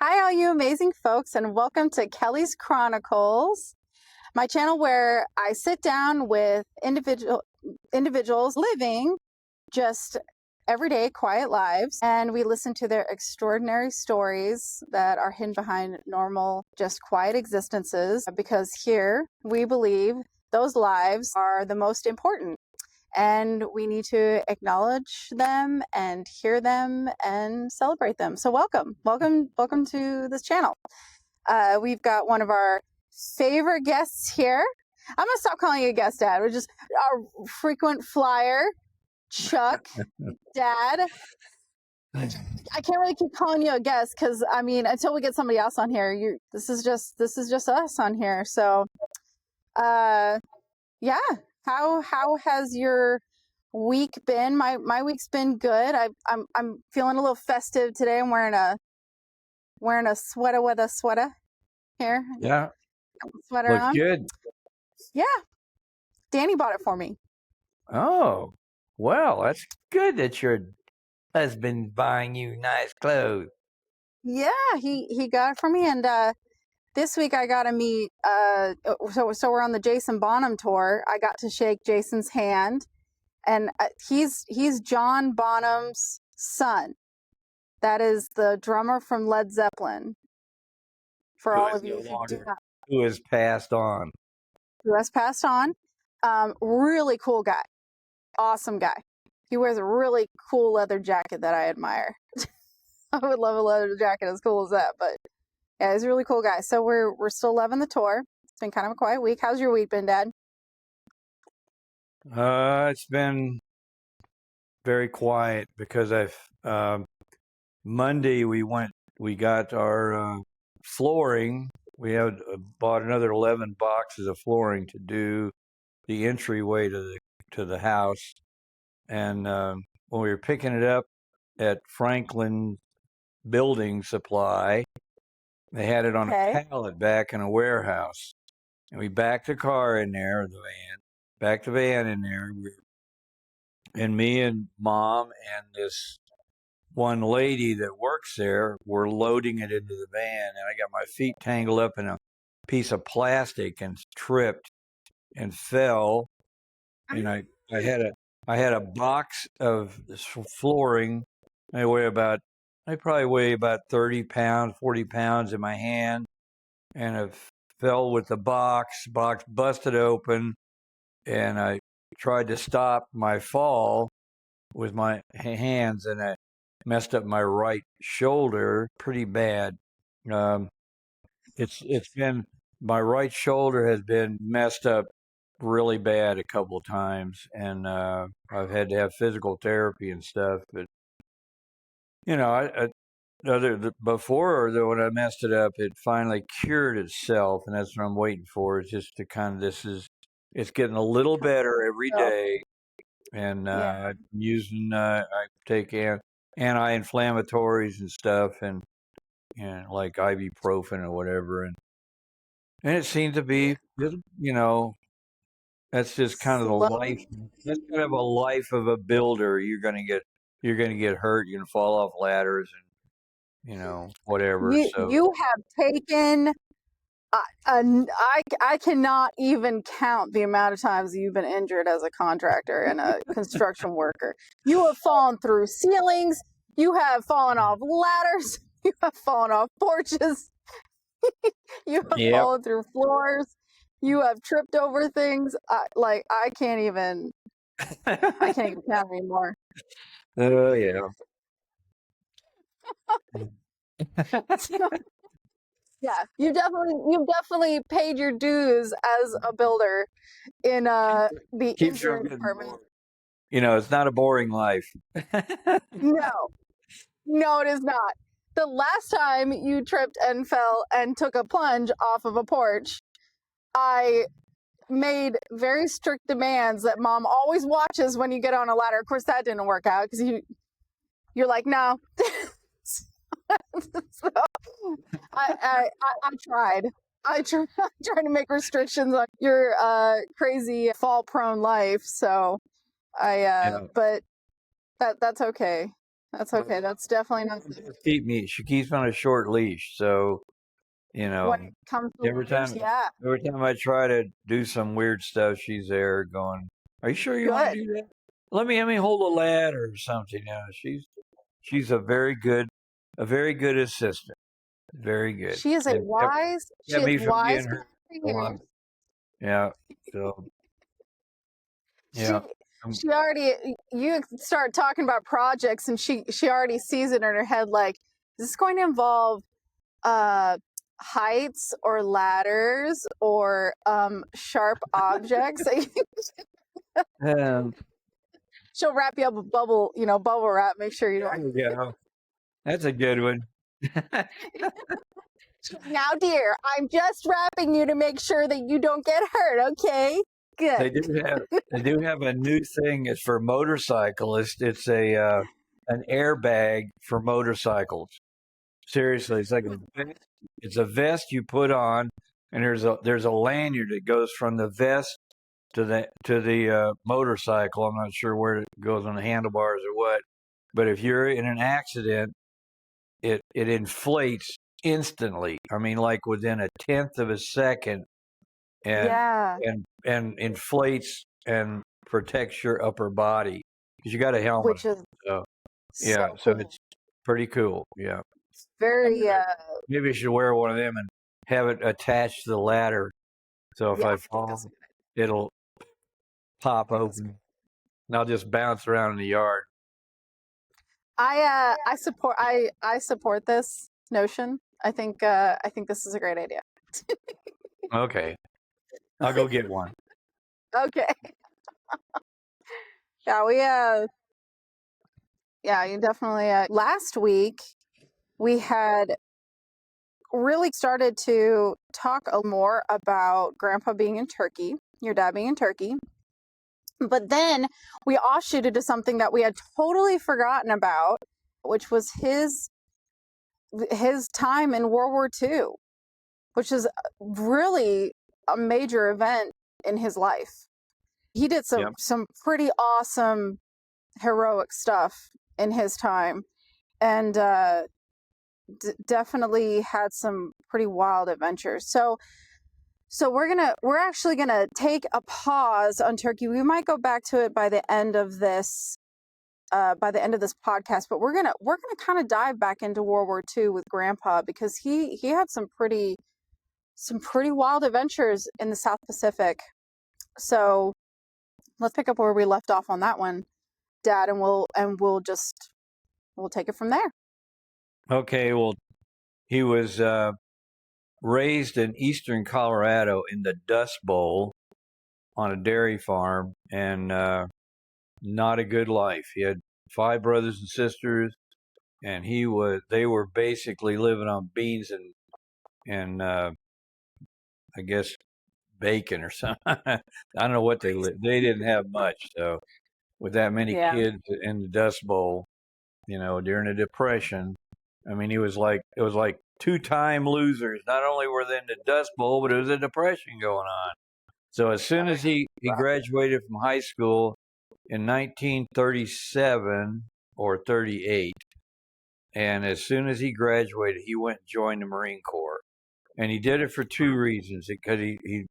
Hi, all you amazing folks, and welcome to Kelly's Chronicles, my channel where I sit down with individuals living just everyday quiet lives, and we listen to their extraordinary stories that are hidden behind normal, just quiet existences, because here we believe those lives are the most important. And we need to acknowledge them and hear them and celebrate them. So welcome to this channel. We've got one of our favorite guests here. I'm gonna stop calling you a guest, Dad. We're just our frequent flyer, Chuck, Dad. I can't really keep calling you a guest because I mean, until we get somebody else on here, this is just us on here. So, yeah. How has your week been? My week's been good. I'm feeling a little festive today. I'm wearing a sweater with a sweater here. Yeah, Sweater looks on. good. Yeah, Danny bought it for me. Oh, well, that's good that your husband buying you nice clothes. Yeah, he got it for me, and this week I got to meet. So we're on the Jason Bonham tour. I got to shake Jason's hand, and he's John Bonham's son. That is the drummer from Led Zeppelin. For all of you who do not, Who has passed on. who has passed on. Really cool guy, awesome guy. He wears a really cool leather jacket that I admire. I would love a leather jacket as cool as that, but yeah, he's a really cool guy. So we're still loving the tour. It's been kind of a quiet week. How's your week been, Dad? It's been very quiet because Monday we got our flooring. We had bought another 11 boxes of flooring to do the entryway to the house, and when we were picking it up at Franklin Building Supply, they had it on a pallet back in a warehouse. And we backed the car in there, backed the van in there. And me and Mom and this one lady that works there were loading it into the van. And I got my feet tangled up in a piece of plastic and tripped and fell. And I had a box of flooring. I probably weigh about 30 pounds, 40 pounds in my hand. And I fell with the box busted open, and I tried to stop my fall with my hands, and I messed up my right shoulder pretty bad. It's been my right shoulder has been messed up really bad a couple of times, and I've had to have physical therapy and stuff. But before, though, when I messed it up, it finally cured itself, and that's what I'm waiting for. It's just to kind of it's getting a little better every day, and I'm using I take anti-inflammatories and stuff, and like ibuprofen or whatever, and it seemed to be, that's just kind of the life. That's kind of a life of a builder. You're gonna get hurt. You're gonna fall off ladders and whatever. You have taken. I cannot even count the amount of times you've been injured as a contractor and a construction worker. You have fallen through ceilings. You have fallen off ladders. You have fallen off porches. You have fallen through floors. You have tripped over things. I can't even count anymore. Oh yeah. Yeah, you've definitely paid your dues as a builder in the insurance department. It's not a boring life. No, it is not. The last time you tripped and fell and took a plunge off of a porch, I made very strict demands that Mom always watches when you get on a ladder. Of course, that didn't work out because you're like, no. So I tried. I tried to make restrictions on your crazy fall prone life. So but that's okay. That's okay. That's definitely not She keeps me on a short leash. So, you when know, it comes to every leaders. time, Yeah, every time I try to do some weird stuff, she's there going, "Are you sure you want good. to do that? Let me hold a ladder or something." She's a very good assistant. Very good. She is a And wise. She kept is me from wise getting behind hurt the a ears. lot. Yeah. So, She yeah. Um, she already. You start talking about projects, and she already sees it in her head. Like, is this going to involve uh heights or ladders or sharp objects? um, She'll wrap you up with bubble wrap. Make sure you there don't. you go. That's a good one. Now, dear, I'm just wrapping you to make sure that you don't get hurt. Okay, good. They do have a new thing. It's for motorcyclists. It's a an airbag for motorcycles. Seriously, it's like it's a vest you put on, and there's a lanyard that goes from the vest to the motorcycle. I'm not sure where it goes on the handlebars or what, but if you're in an accident, it inflates instantly. I mean, like within a tenth of a second, and Yeah, and inflates and protects your upper body because you got a helmet. which is So so yeah, so cool. it's pretty cool. Yeah, Very maybe I should wear one of them and have it attached to the ladder. So if yeah. I I think that's fall, it'll pop open, and I'll just bounce around in the yard. I support this notion. I think this is a great idea. Okay, I'll go get one. Okay. Yeah, you definitely last week we had really started to talk a more about grandpa being in Turkey, your dad being in Turkey. But then we offshooted to something that we had totally forgotten about, which was his time in World War II, which is really a major event in his life. He did Yep. some pretty awesome heroic stuff in his time, and definitely had some pretty wild adventures. So we're actually gonna take a pause on Turkey. We might go back to it by the end of this podcast, but we're gonna kind of dive back into World War II with Grandpa because he had some pretty wild adventures in the South Pacific. So let's pick up where we left off on that one, Dad, and we'll take it from there. Okay. Well, he was raised in eastern Colorado in the Dust Bowl on a dairy farm, and not a good life. He had 5 brothers and sisters, and they were basically living on beans and I guess bacon or something. I don't know what they didn't have much. So with that many Yeah. kids in the Dust Bowl, during the Depression, I mean, it was like 2-time losers. Not only were they in the Dust Bowl, but it was a depression going on. So as soon as he graduated from high school in 1937 or 38, and as soon as he graduated, he went and joined the Marine Corps. And he did it for 2 reasons. Because he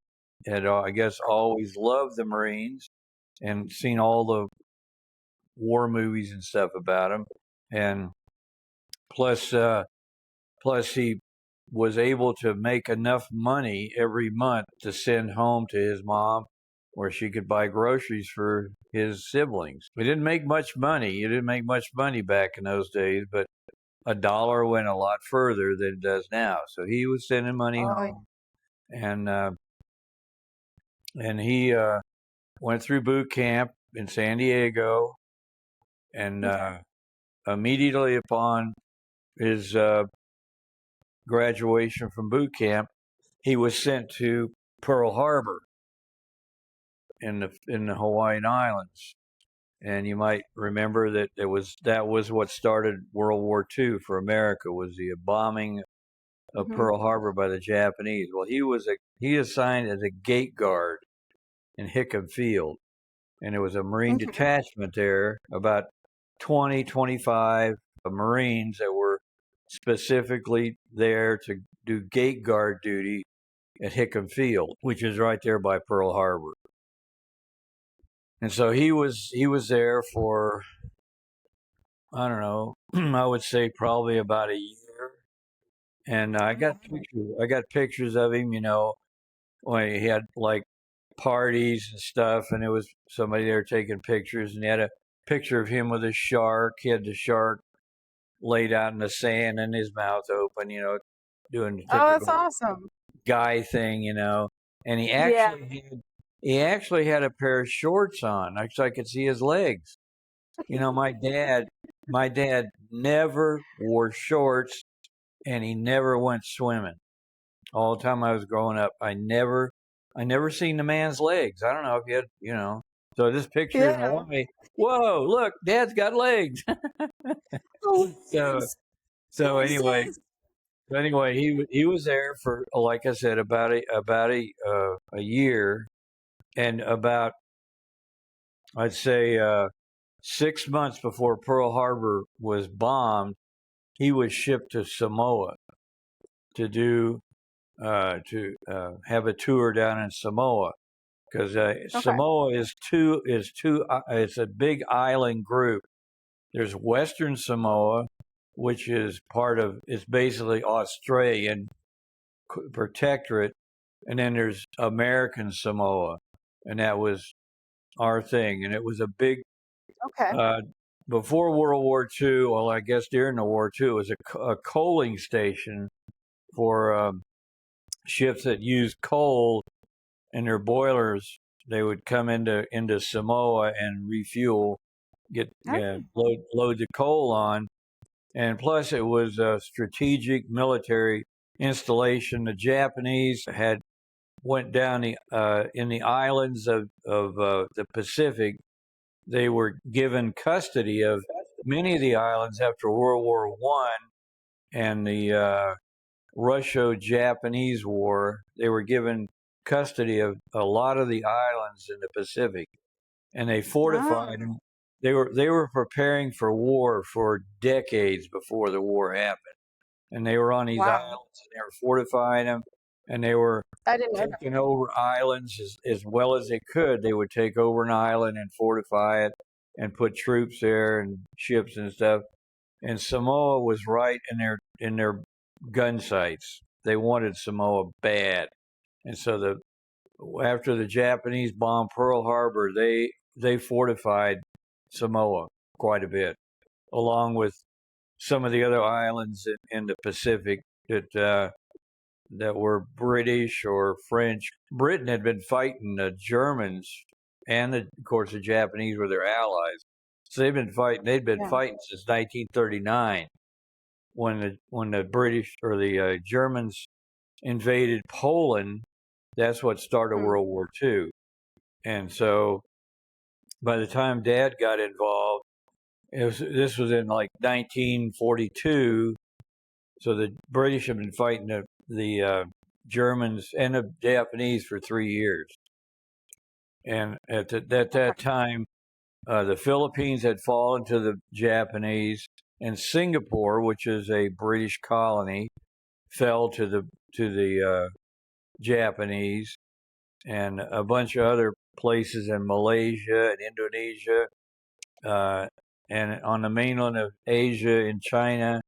had, I guess, always loved the Marines and seen all the war movies and stuff about them. And plus, he was able to make enough money every month to send home to his mom where she could buy groceries for his siblings. He didn't make much money. He didn't make much money back in those days, but a dollar went a lot further than it does now. So he was sending money home, and he went through boot camp in San Diego, and immediately upon his graduation from boot camp, he was sent to Pearl Harbor in the Hawaiian Islands. And you might remember that that was what started World War II for America, was the bombing of Pearl Harbor by the Japanese. Well, he assigned as a gate guard in Hickam Field, and there was a Marine detachment there, about 20, 25 Marines that were specifically there to do gate guard duty at Hickam Field, which is right there by Pearl Harbor. And so he was there for, I don't know, I would say probably about a year. And I got pictures of him, when he had like parties and stuff, and it was somebody there taking pictures, and he had a picture of him with a shark. He had the shark laid out in the sand and his mouth open, doing the Oh, that's typical awesome. guy thing, And Yeah. he actually had a pair of shorts on, so I could see his legs. My dad never wore shorts, and he never went swimming. All the time I was growing up, I never seen the man's legs. I don't know if he had. So this picture is Yeah. whoa, look, Dad's got legs. Oh, so so anyway, he was there for, like I said, about a year, and about, I'd say, 6 months before Pearl Harbor was bombed, he was shipped to Samoa to do have a tour down in Samoa, because Okay. Samoa is it's a big island group. There's Western Samoa, which is it's basically Australian protectorate, and then there's American Samoa, and that was our thing, and it was a big Okay. before World War II. Well, I guess during the war too, it was a coaling station for ships that used coal in their boilers. They would come into Samoa and refuel, load the coal on, and plus it was a strategic military installation. The Japanese had went down in the islands of the Pacific. They were given custody of many of the islands after World War One and the Russo-Japanese War. They were given custody of a lot of the islands in the Pacific, and they Oh, fortified them. They were preparing for war for decades before the war happened, and they were on these wow. islands, and they were fortifying them, and they were I didn't know that. taking over islands as well as they could. They would take over an island and fortify it and put troops there and ships and stuff. And Samoa was right in their gun sights. They wanted Samoa bad, and so after the Japanese bombed Pearl Harbor, they fortified Samoa quite a bit, along with some of the other islands in the Pacific that were British or French. Britain had been fighting the Germans, and of course the Japanese were their allies. So they've been fighting. They'd been Yeah. fighting since 1939, when the British or the Germans invaded Poland. That's what started Hmm. World War II. And so by the time Dad got involved, this was in like 1942. So the British have been fighting the Germans and the Japanese for 3 years. And at that time, the Philippines had fallen to the Japanese, and Singapore, which is a British colony, fell to the Japanese, and a bunch of other places in Malaysia and Indonesia, and on the mainland of Asia in China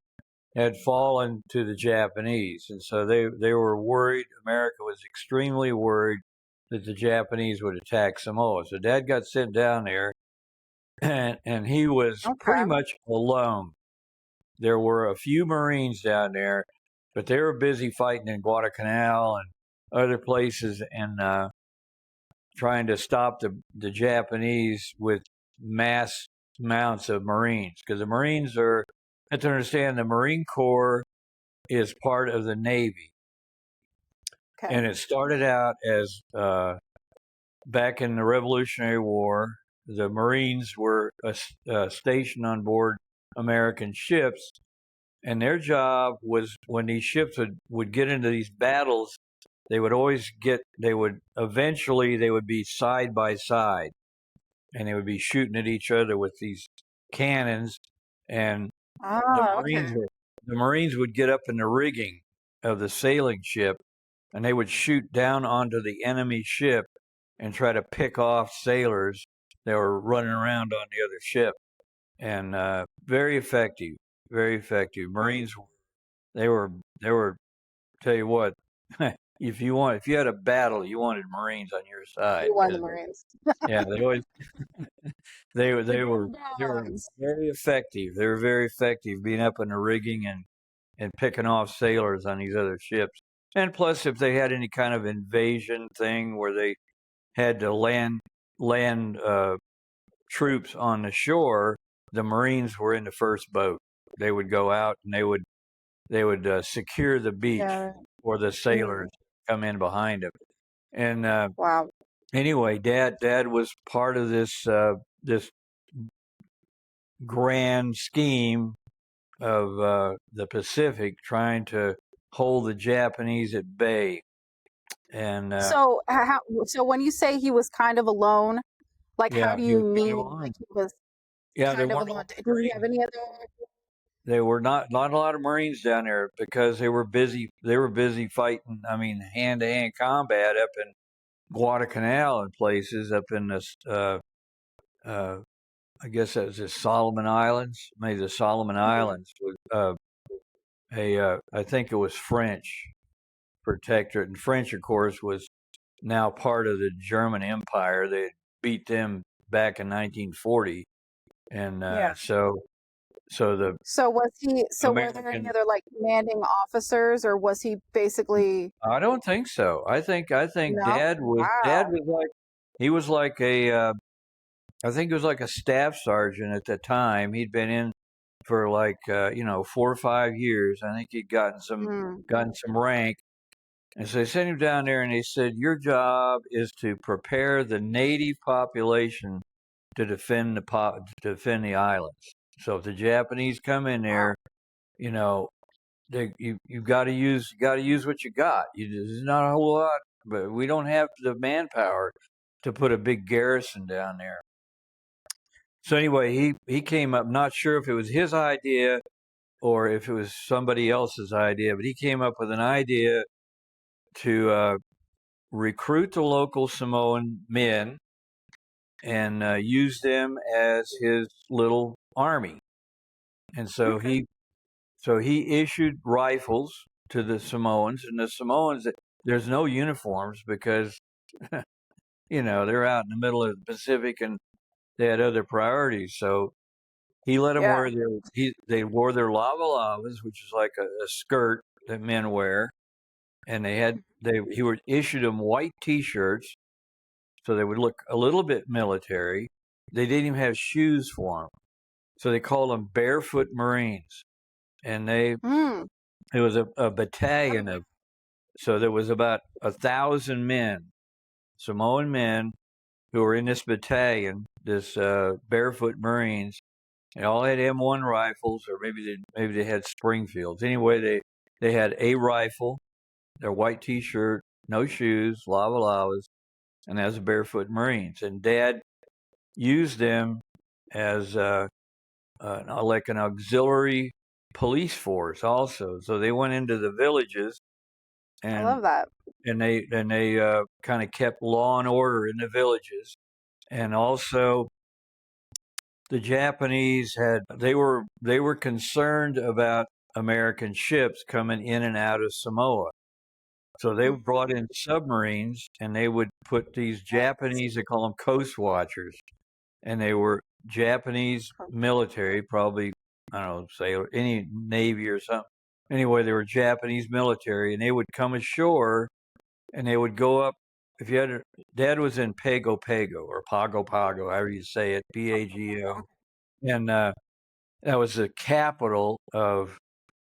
had fallen to the Japanese, and so they were worried. America was extremely worried that the Japanese would attack Samoa. So Dad got sent down there, and he was pretty Okay. much alone. There were a few Marines down there, but they were busy fighting in Guadalcanal and other places, and trying to stop the Japanese with mass amounts of Marines, because the Marines are, you have to understand, the Marine Corps is part of the Navy, Okay. and it started out as back in the Revolutionary War. The Marines were stationed on board American ships, and their job was, when these ships would get into these battles, they would eventually be side by side, and they would be shooting at each other with these cannons, and the Ah, Marines okay. were, the Marines would get up in the rigging of the sailing ship, and they would shoot down onto the enemy ship and try to pick off sailors that were running around on the other ship. And very effective, very effective. Marines, they were they were. Tell you what, if you had a battle, you wanted Marines on your side You won the because Marines. yeah, they always they were The they big were they were dogs. very effective. They were very effective being up in the rigging and picking off sailors on these other ships. And plus, if they had any kind of invasion thing where they had to land troops on the shore, the Marines were in the first boat. They would go out and they would secure the beach Yeah. or the Mm, sailors come in behind them. And wow. anyway, Dad was part of this grand scheme of the Pacific, trying to hold the Japanese at bay. And So how? So when you say he was kind of alone, like how yeah, do he you was kind of mean like alone. he was Yeah, there kind of weren't a lot alone? of Did he have Marines. any other? There were not a lot of Marines down there because they were busy. They were busy fighting. I mean, hand to hand combat up in Guadalcanal and places up in this. Uh, I guess that was the Solomon Islands. Maybe the Solomon Mhm. Islands was I think it was French protectorate, and French, of course, was now part of the German Empire. They beat them back in 1940, and Yeah. so the So was he? So were there any American. other like commanding officers, or was he basically I don't think so. I think no? Dad Wow. was like he was like a I think he was like a staff sergeant at the time. He'd been in for like 4 or 5 years. I think he'd Mm, gotten some rank. And so they sent him down there and they said, your job is to prepare the native population to defend the islands. So if the Japanese come in wow. there, you know, you got to use what you got. There's not a whole lot, but we don't have the manpower to put a big garrison down there. So anyway, he came up. Not sure if it was his idea or if it was somebody else's idea, but he came up with an idea to recruit the local Samoan men and use them as his little army. And Okay. so he issued rifles to the Samoans, and the Samoans, there's no uniforms because they're out in the middle of the Pacific and they had other priorities. So he let them Yeah. wear they wore their lava lavas, which is like a skirt that men wear, and he would issued them white T-shirts so they would look a little bit military. They didn't even have shoes for them, so they called them Barefoot Marines. And Mm. it was a battalion of, so there was about 1,000 men, Samoan men, who were in this battalion, this Barefoot Marines. They all had M1 rifles, or maybe they had Springfields. Anyway, they had a rifle, their white T-shirt, no shoes, lava lavas, and as a Barefoot Marines. And Dad used them as like an auxiliary police force also. So they went into the villages I and love that. they kind of kept law and order in the villages. And also the Japanese they were concerned about American ships coming in and out of Samoa. So they Mhm. brought in submarines and they would put these Japanese, they call them coast watchers, and they were Japanese military, probably, I don't know, sailor, any navy or something. Anyway, they were Japanese military, and they would come ashore and they would go up. If you had, Dad was in Pago Pago or Pago Pago, however you say it, Pago, and that was the capital of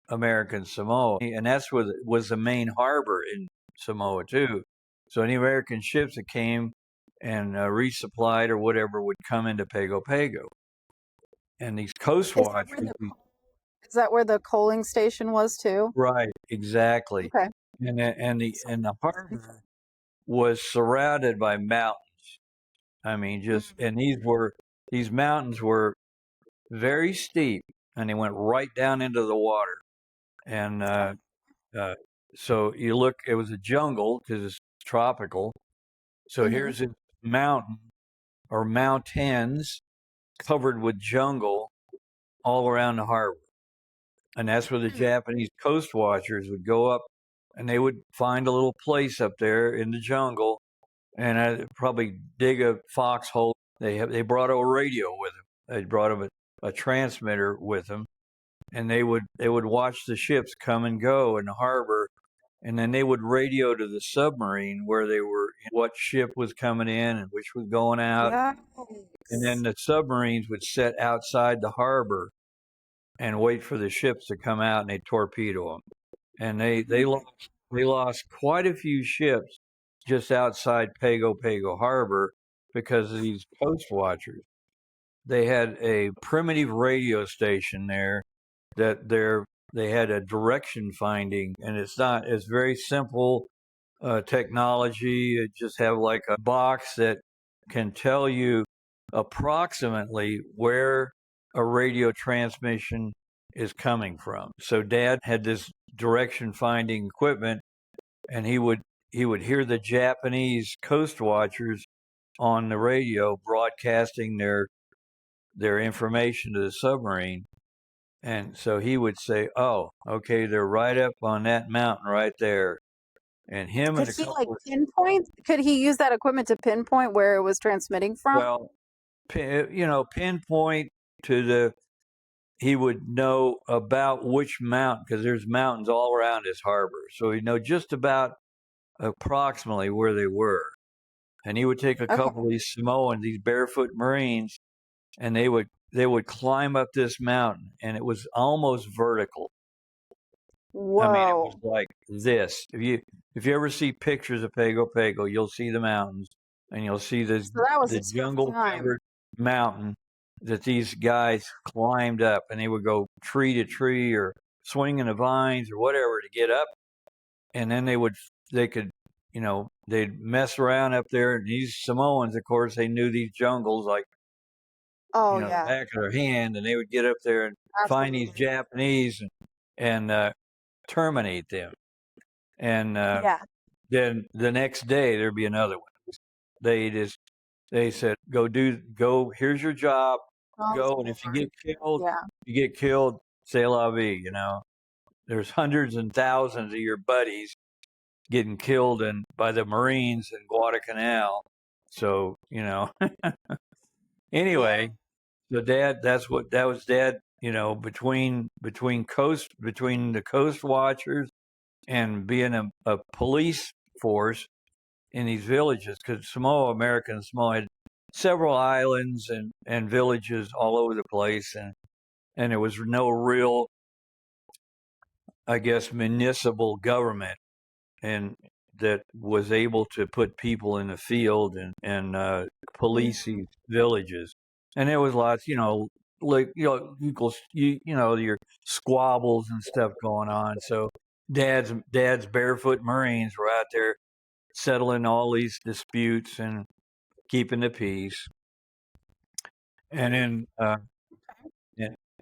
American Samoa, and that's where was the main harbor in Samoa too. So any American ships that came and resupplied or whatever would come into Pago Pago, and these coast Is that where watchers. is that where the coaling station was too? Right, exactly, Okay. and the harbor was surrounded by mountains. I mean, just Mm. and these mountains were very steep, and they went right down into the water. And uh, so you look, it was a jungle because it's tropical. So Hmm. here's a mountain or mountains covered with jungle all around the harbor. And that's where the Japanese coast watchers would go up and they would find a little place up there in the jungle and probably dig a foxhole. They brought a radio with them. They brought a transmitter with them, and they would watch the ships come and go in the harbor, and then they would radio to the submarine where they were, what ship was coming in and which was going out, and then Yikes. the submarines would set outside the harbor and wait for the ships to come out and they torpedo them. And they lost quite a few ships just outside Pago Pago Harbor because of these coast watchers. They had a primitive radio station there that they had a direction finding, and it's very simple technology. It just have like a box that can tell you approximately where a radio transmission is coming from. So Dad had this direction finding equipment, and he would hear the Japanese coast watchers on the radio broadcasting their information to the submarine. And so he would say, "Oh, okay, they're right up on that mountain right there." And him Could and a he like couple of, pinpoint? Could he use that equipment to pinpoint where it was transmitting from? well, pinpoint to he would know about which mountain because there's mountains all around his harbor. So he'd know just about approximately where they were. And he would take a Okay. couple of these Samoan, these barefoot Marines, and they would climb up this mountain, and it was almost vertical. I mean, it was Whoa. like this. If you ever see pictures of Pago Pago, you'll see the mountains, and you'll see So that was the a tough jungle time. covered mountain that these guys climbed up, and they would go tree to tree or swinging the vines or whatever to get up, and then they'd mess around up there. And these Samoans, of course, they knew these jungles like Oh the yeah, back of their hand, and they would get up there and find these absolutely. Japanese and terminate them. And Yeah. then the next day there'd be another one. They said, go. Here's your job. Oh, Go, and if you get killed, yeah. c'est la vie. There's hundreds and thousands of your buddies getting killed by the Marines in Guadalcanal. So Yeah. anyway, so that was Dad. Between the coast watchers and being a police force in these villages, because American Samoa had several islands and villages all over the place, and there was no real, I guess, municipal government and that was able to put people in the field and police these Mhm. villages. And there was lots, like your squabbles and stuff going on. So dad's barefoot Marines were out there settling all these disputes and keeping the peace. And in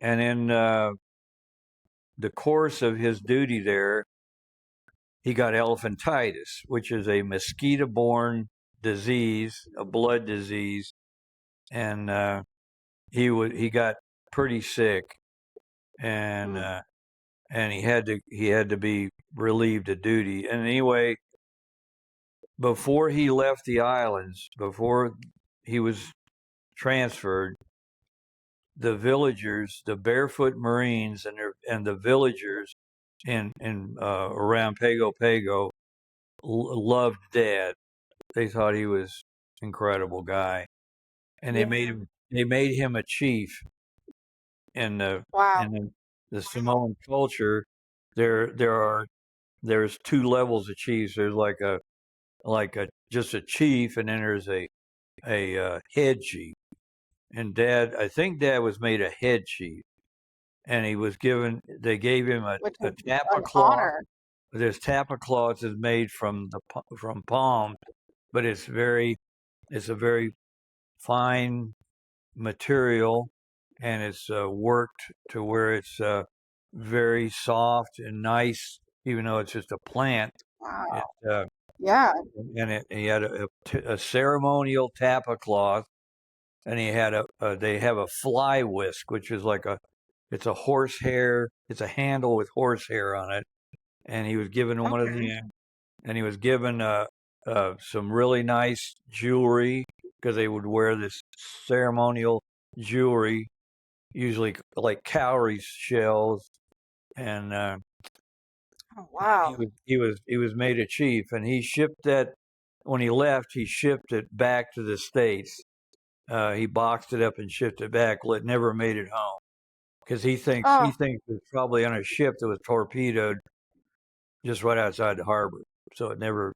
and in the course of his duty there, he got elephantitis, which is a mosquito-borne disease, a blood disease, and he got pretty sick, and Mm. uh, and he had to be relieved of duty. And anyway, before he left the islands, before he was transferred, the villagers, the barefoot Marines, and the villagers in around Pago Pago loved Dad. They thought he was an incredible guy, and they made Yeah. him a chief in the Wow. in the Samoan culture. There's two levels of chiefs. There's like a just a chief, and then there's a head chief. And I think Dad was made a head chief, and they gave him Which a is tapa an cloth. honor. This tapa cloth is made from palm, but it's a very fine material, and it's worked to where it's very soft and nice, even though it's just a plant. It, Wow. uh, Yeah. and he had a ceremonial tapa cloth, and they have a fly whisk, which is like it's a horsehair, it's a handle with horsehair on it, and he was given one of Okay. them, and he was given some really nice jewelry because they would wear this ceremonial jewelry, usually like cowrie shells, and Oh, wow. he was made a chief, and he shipped that when he left. He shipped it back to the States. He boxed it up and shipped it back. Well, it never made it home because he Oh, thinks it's probably on a ship that was torpedoed just right outside the harbor. So it never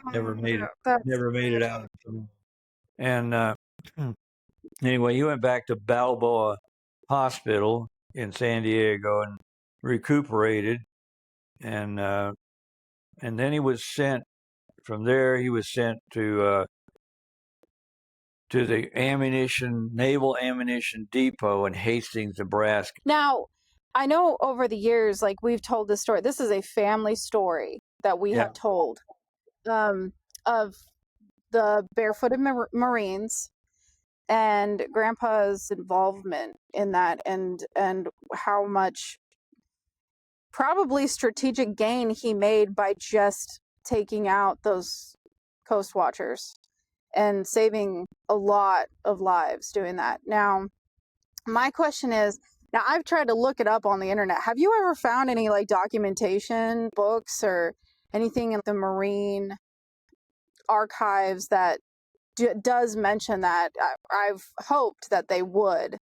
made it that's never made it out. And anyway, he went back to Balboa Hospital in San Diego and recuperated, and then he was sent from there. He was sent to the naval ammunition depot in Hastings, Nebraska. now. I know over the years, like we've told this story. This is a family story that we Yeah, have told of the barefooted Marines and Grandpa's involvement in that, and how much probably strategic gain he made by just taking out those coast watchers and saving a lot of lives doing that. Now, my question is, now I've tried to look it up on the internet. Have you ever found any like documentation, books, or anything in the Marine archives that does mention that? I've hoped that they would.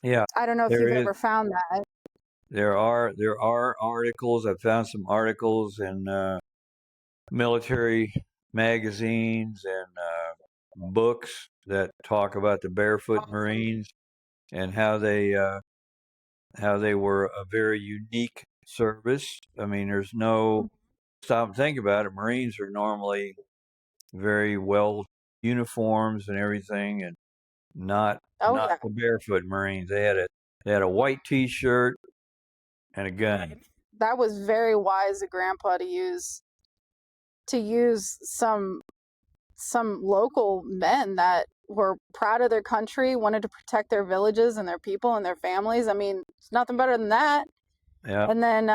yeah. I don't know if There you've is ever found that. there are articles. I found some articles in military magazines and books that talk about the Barefoot Marines and how they were a very unique service. I mean, there's no stop and think about it. Marines are normally very well uniforms and everything, and not Oh not yeah. the Barefoot Marines. They had a white T-shirt and a gun. That was very wise of Grandpa to use some local men that were proud of their country, wanted to protect their villages and their people and their families. I mean, it's nothing better than that. Yeah, And then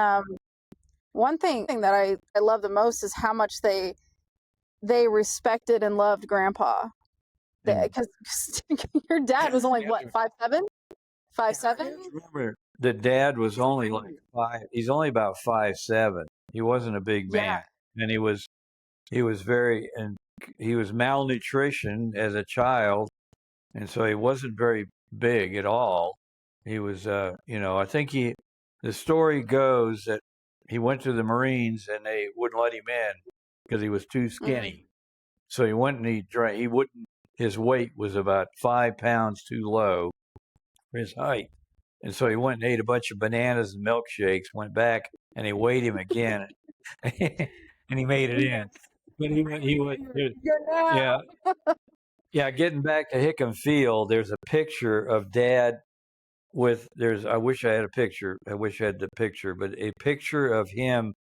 one thing that I love the most is how much they respected and loved Grandpa. and Because your dad was only you have what, to, 5'7", five you seven. have to remember the dad was only like five. He's only about 5'7". He wasn't a big Yeah. man, and he was very and he was malnutrition as a child, and so he wasn't very big at all. He was, I think the story goes that he went to the Marines and they wouldn't let him in because he was too Mm. skinny. So he went and he drank. He wouldn't. His weight was about 5 pounds too low for his height, and so he went and ate a bunch of bananas and milkshakes. Went back and they weighed him again, and he made it in. But he went. Good now. Yeah, yeah. Getting back to Hickam Field, there's a picture of Dad I wish I had a picture. I wish I had the picture, but a picture of him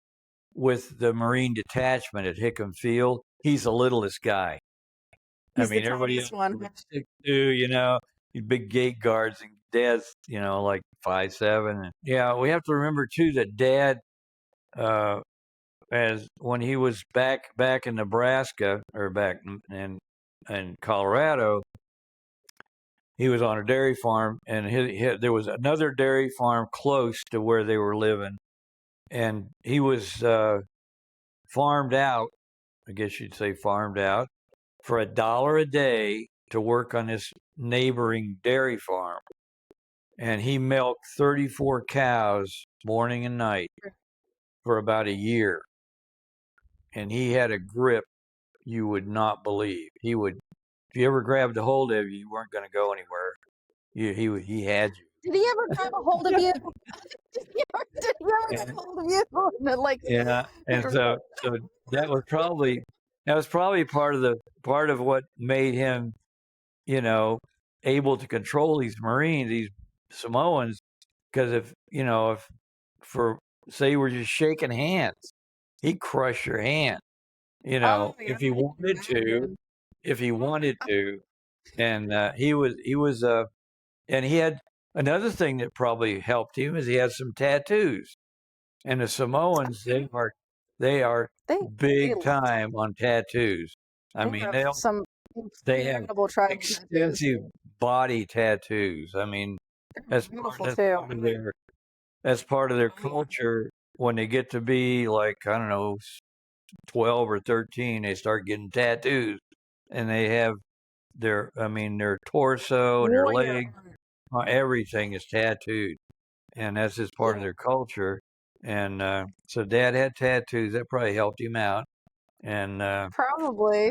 with the Marine detachment at Hickam Field. He's the littlest guy. I He's the mean, everybody else tiniest one. was like 6'2", these big gate guards, and Dad's, like 5'7". And yeah, we have to remember too that Dad, uh, as when he was back in Nebraska or back in Colorado, he was on a dairy farm, and there was another dairy farm close to where they were living, and he was farmed out. I guess you'd say farmed out for $1 a day to work on this neighboring dairy farm, and he milked 34 cows morning and night for about a year, and he had a grip you would not believe. He would, if you ever grabbed a hold of you, you weren't going to go anywhere. He had you. Did he ever grab a hold of you? Did he ever grab a hold of you? And, like, Yeah, and so that was probably part of what made him, you know, able to control these Marines. Samoans, because if for say you were just shaking hands, he'd crush your hand. Oh, yeah, If he wanted to, imagine. if he wanted to, and and he had another thing that probably helped him is he had some tattoos. And the Samoans, they are They big love time on tattoos. I they mean, have some they have incredible tribal tattoos. extensive body tattoos. I mean, They're beautiful that's too. part of their culture. When they get to be like, I don't know, 12 or 13, they start getting tattoos, and they have their torso and their Warrior. leg, everything is tattooed, and that's just part of Yeah, their culture. And so Dad had tattoos that probably helped him out. And probably.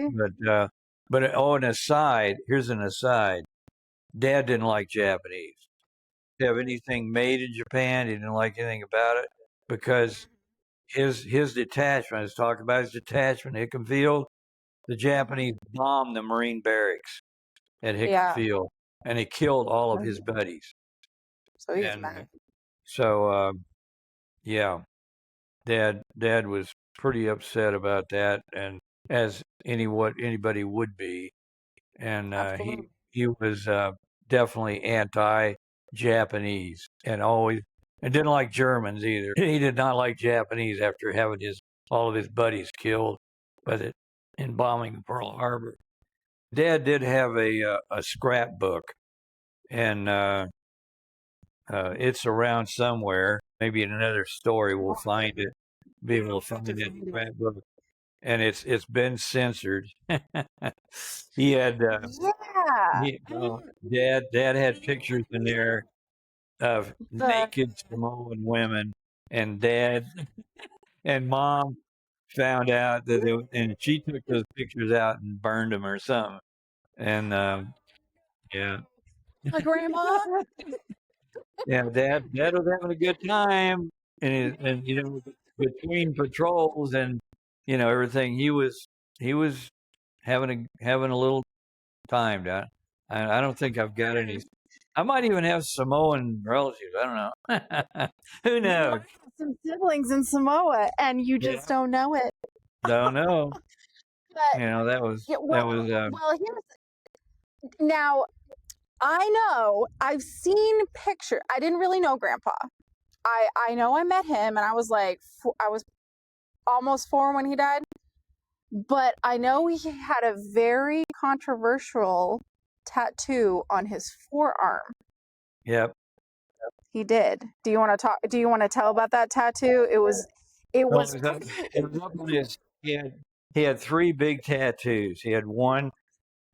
an aside. Here's an aside. Dad didn't like Japanese. Have anything made in Japan? He didn't like anything about it because his detachment. I was talking about his detachment, Hickam Field. The Japanese bombed the Marine barracks at Hickam Yeah. Field, and he killed all of his buddies. So he's And mad. so, yeah, Dad was pretty upset about that, and as anybody would be, and Absolutely. he was definitely anti-Japanese and didn't like Germans either. He did not like Japanese after having all of his buddies killed by in bombing Pearl Harbor. Dad did have a scrapbook, and it's around somewhere. Maybe in another story we'll find it. Be able to find it in the scrapbook, and it's been censored. He had Yeah. Dad had pictures in there of The naked Samoan women, and Dad and Mom found out and she took those pictures out and burned them or something. And yeah, my grandma. yeah, Dad was having a good time, and between patrols and everything, he was having a little time down. I don't think I've got any. I might even have Samoan relatives. I don't know. Who You knows? might have some siblings in Samoa and you Yeah, just don't know it. don't know. But That was yeah, that well, was. now I know I've seen picture. I didn't really know Grandpa. I know I met him and I was like I was almost 4 when he died. But I know he had a very controversial tattoo on his forearm. Yep. He did. Do you want to talk? Do you want to tell about that tattoo? It Well, was it was up on his. He had three big tattoos. He had one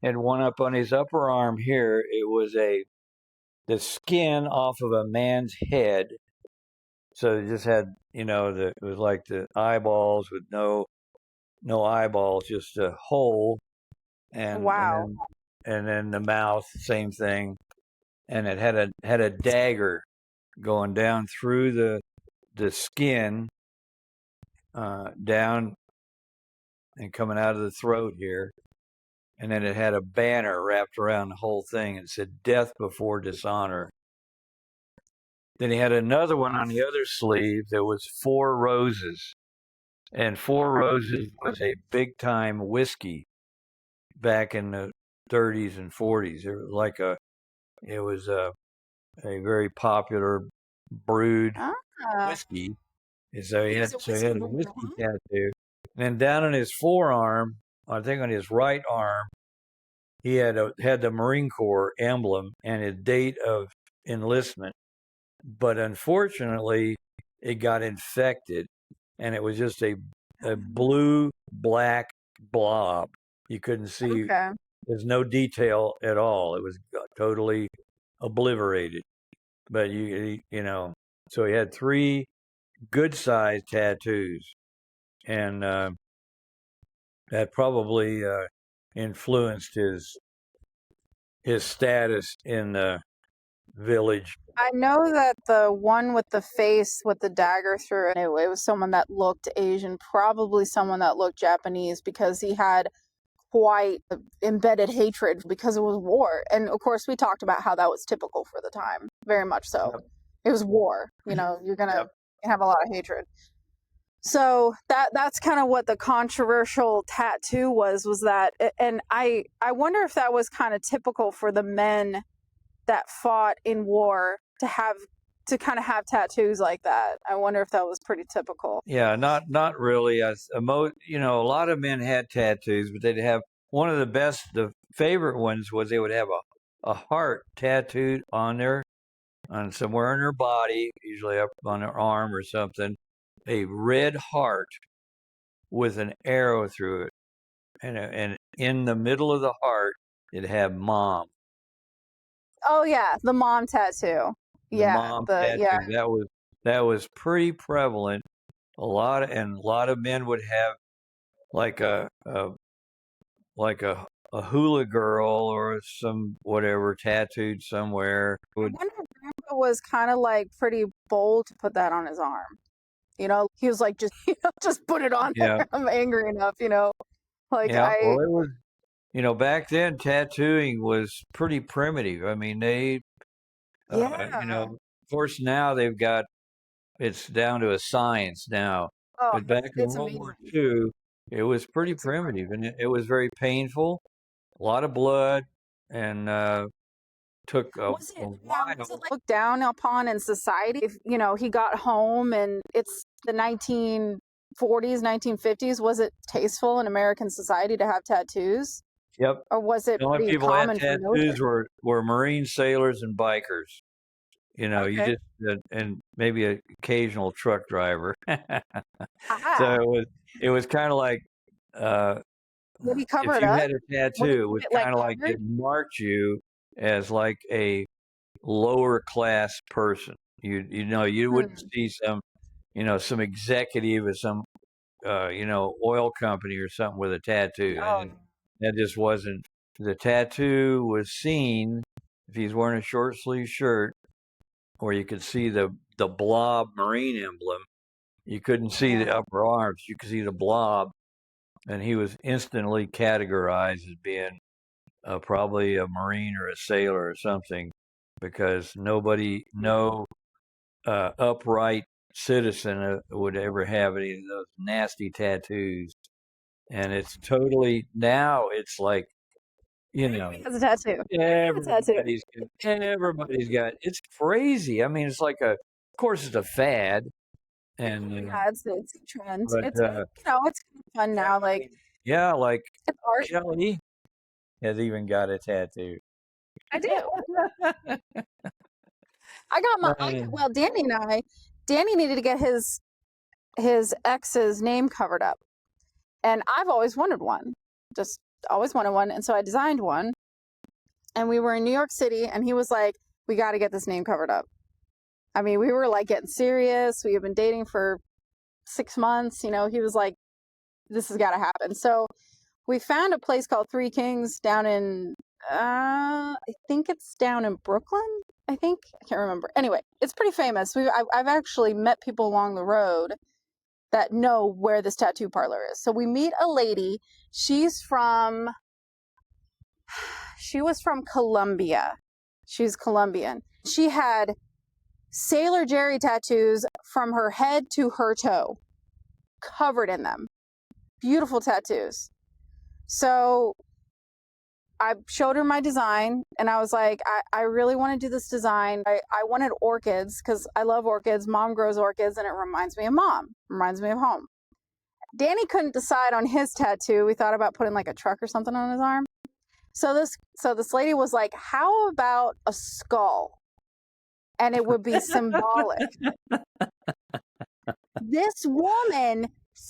up on his upper arm here. It was the skin off of a man's head. So it just had it was like the eyeballs with no eyeballs, just a hole, and and wow. then and then the mouth, same thing, and it had a dagger going down through the skin, down and coming out of the throat here, and then it had a banner wrapped around the whole thing. It said "Death before dishonor." Then he had another one on the other sleeve that was four roses, and Four Roses was a big time whiskey back in the 30s and 40s. It was a very popular brewed Ah, whiskey. And so he he had was a so he whiskey had a roller, whiskey huh? tattoo. And then down on his forearm, I think on his right arm, he had the Marine Corps emblem and his date of enlistment. But unfortunately, it got infected, and it was just a blue black blob. You couldn't see. Okay. There's no detail at all. It was totally obliterated. But so he had three good sized tattoos, and that probably influenced his status in the village. I know that the one with the face with the dagger through it, it was someone that looked Asian, probably someone that looked Japanese because he had quite embedded hatred because it was war. And of course, we talked about how that was typical for the time. very much so. Yep. It was war. You're gonna Yep. have a lot of hatred. So that's kind of what the controversial tattoo was that, and I wonder if that was kind of typical for the men that fought in war to kind of have tattoos like that. I wonder if that was pretty typical. Yeah, not really. A lot of men had tattoos, but they'd have one of the favorite ones was they would have a heart tattooed on somewhere in their body, usually up on their arm or something, a red heart with an arrow through it, and in the middle of the heart it'd have mom. Oh yeah, the mom tattoo. The Yeah, mom tattoo. That was pretty prevalent. A lot of men would have like a hula girl or some whatever tattooed somewhere. I wonder if Grandpa was kind of like pretty bold to put that on his arm. He was like, just just put it on Yeah, there. I'm angry enough. Like yeah. Well, it was back then tattooing was pretty primitive. I mean, yeah. of course now it's down to a science now. Oh, But back in it's World War amazing. II, it was pretty It's incredible. primitive, and it was very painful. A lot of blood, and took a Was it while. like looked down upon in society? If he got home and it's the 1940s, 1950s, was it tasteful in American society to have tattoos, Yep. or was it The only pretty people that had common for tattoos military? were Marine sailors and bikers. You Okay. just and maybe an occasional truck driver. So Ah, it was kind of like uh, would he cover if it you up? had a Would he tattoo, it keep was it like kind of like covered? it marked you as like a lower class person. You wouldn't Hmm. see some executive of some oil company or something with a tattoo, Oh, and that just wasn't. The tattoo was seen if he's wearing a short sleeve shirt, or you could see the blob marine emblem. You couldn't see the yeah. upper arms. You could see the blob, and he was instantly categorized as being probably a marine or a sailor or something, because no upright citizen would ever have any of those nasty tattoos. And it's totally now. It's like you know, Has a tattoo. A tattoo. everybody's got. It's crazy. I mean, it's like of course, it's a fad, and Yeah, it's a trend. but It's kind of fun now. Like yeah, like it's art. Kelly has even got a tattoo. I do. I got my. Uh, Well, Danny needed to get his ex's name covered up, and I've always wanted one. Just always wanted one, and so I designed one. And we were in New York City, and he was like, "We got to get this name covered up." I mean, we were like getting serious. We had been dating for 6 months. He was like, "This has got to happen." So we found a place called Three Kings down in, I think it's down in Brooklyn. I can't remember. Anyway, it's pretty famous. I've actually met people along the road that know where this tattoo parlor is. So we meet a lady. She was from Colombia. She's Colombian. She had Sailor Jerry tattoos from her head to her toe, covered in them. Beautiful tattoos. So I showed her my design, and I was like, I really want to do this design. I wanted orchids because I love orchids. Mom grows orchids, and it reminds me of mom, reminds me of home. Danny couldn't decide on his tattoo. We thought about putting like a truck or something on his arm. So this lady was like, how about a skull? And it would be symbolic. This woman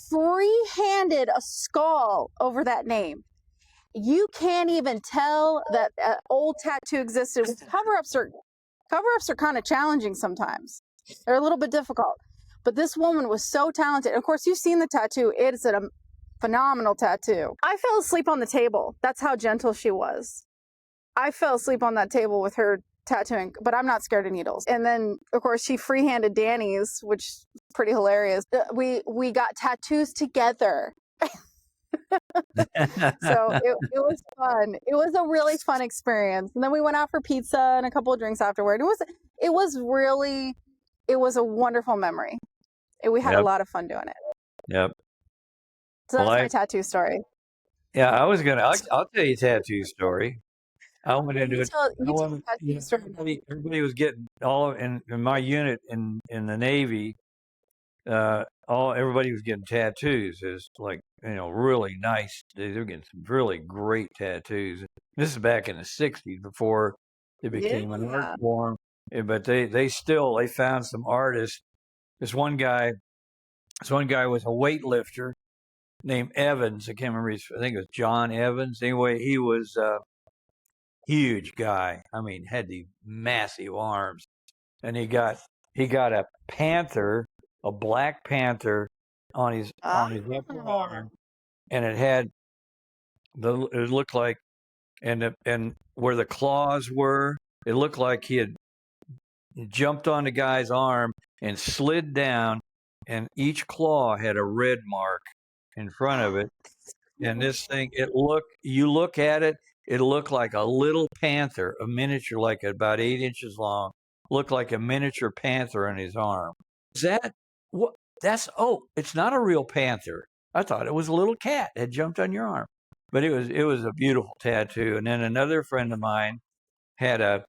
free-handed a skull over that name. You can't even tell that old tattoo existed. Cover-ups are kind of challenging sometimes. They're a little bit difficult. But this woman was so talented. Of course, you've seen the tattoo. It is a phenomenal tattoo. I fell asleep on the table. That's how gentle she was. I fell asleep on that table with her tattooing, but I'm not scared of needles. And then, of course, she free-handed Danny's, which is pretty hilarious. We got tattoos together. So it was fun. It was a really fun experience. And then we went out for pizza and a couple of drinks afterward. It was a wonderful memory. We had a Yep. lot of fun doing it. Yep. So Well, that's my tattoo story. yeah, I'll tell you a tattoo story. I went into it. You tell a tattoo story. Everybody was getting all in my unit in the Navy. Everybody was getting tattoos. It's like, really nice. They were getting some really great tattoos. This is back in the '60s before it became an art form. But they found some artists. This one guy was a weightlifter named Evans. I can't remember I think it was John Evans. Anyway, he was a huge guy. I mean, had these massive arms, and he got a panther, a black panther, on his upper arm, and it looked like, and where the claws were, it looked like he had jumped on the guy's arm and slid down, and each claw had a red mark in front of it. And this thing, you look at it, it looked like a little panther, a miniature, like about 8 inches long, looked like a miniature panther on his arm. Is that what? It's not a real panther. I thought it was a little cat that had jumped on your arm. But it was a beautiful tattoo. And then another friend of mine had a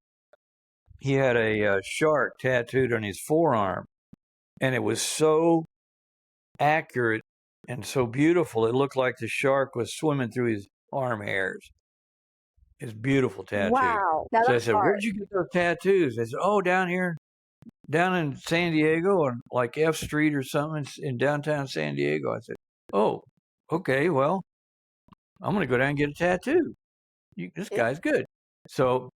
shark tattooed on his forearm, and it was so accurate and so beautiful. It looked like the shark was swimming through his arm hairs. It's beautiful tattoo. Wow. So I said, "Where'd you get those tattoos?" They said, "Oh, down here, down in San Diego, on like F Street or something in downtown San Diego." I said, "Oh, okay. Well, I'm going to go down and get a tattoo. This guy's good." So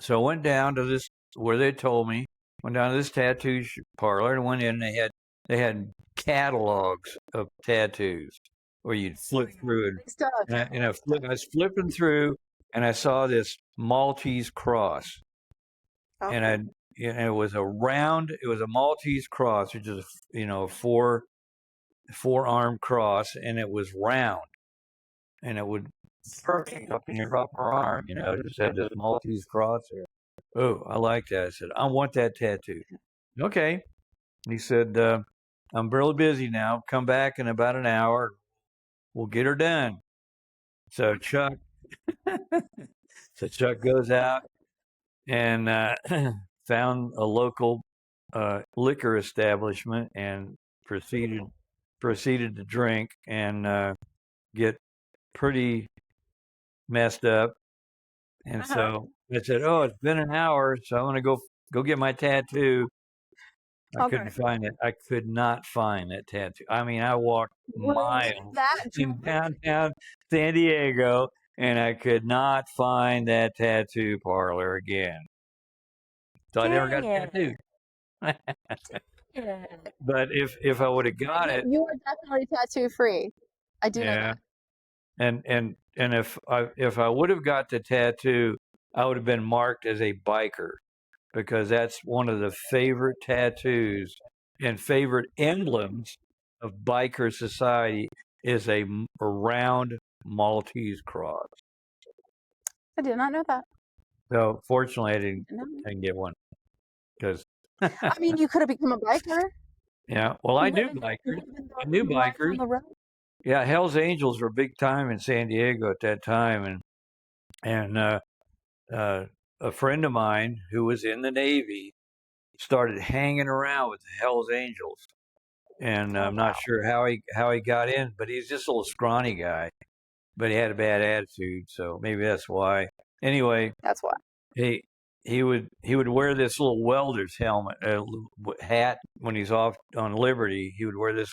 I went down to this where they told me. Went down to this tattoo parlor and went in. And they had catalogs of tattoos where you'd flip through it. And I was flipping through, and I saw this Maltese cross. Okay. And it was a Maltese cross, which is a four-arm cross, and it was round, and it would perfect up in your upper arm. Just had this Maltese cross there. Oh, I like that. I said, I want that tattoo. Okay. He said, I'm really busy now. Come back in about an hour. We'll get her done. So Chuck goes out and found a local liquor establishment and proceeded to drink and get pretty messed up. And so I said, "Oh, it's been an hour, so I'm gonna go get my tattoo." I couldn't find it. I could not find that tattoo. I mean, I walked miles in downtown San Diego, and I could not find that tattoo parlor again. So I never got a tattoo. But if I would have got it, you are definitely tattoo free. I do know that. And if I would have got the tattoo, I would have been marked as a biker, because that's one of the favorite tattoos and favorite emblems of biker society is a round Maltese cross. I did not know that. So fortunately, I didn't get one, because I mean, you could have become a biker. Yeah, well, I knew bikers. Yeah, Hell's Angels were big time in San Diego at that time, and a friend of mine who was in the Navy started hanging around with the Hell's Angels, and I'm not sure how he got in, but he's just a little scrawny guy, but he had a bad attitude, so maybe that's why. Anyway, that's why he would wear this little welder's helmet hat when he's off on Liberty. He would wear this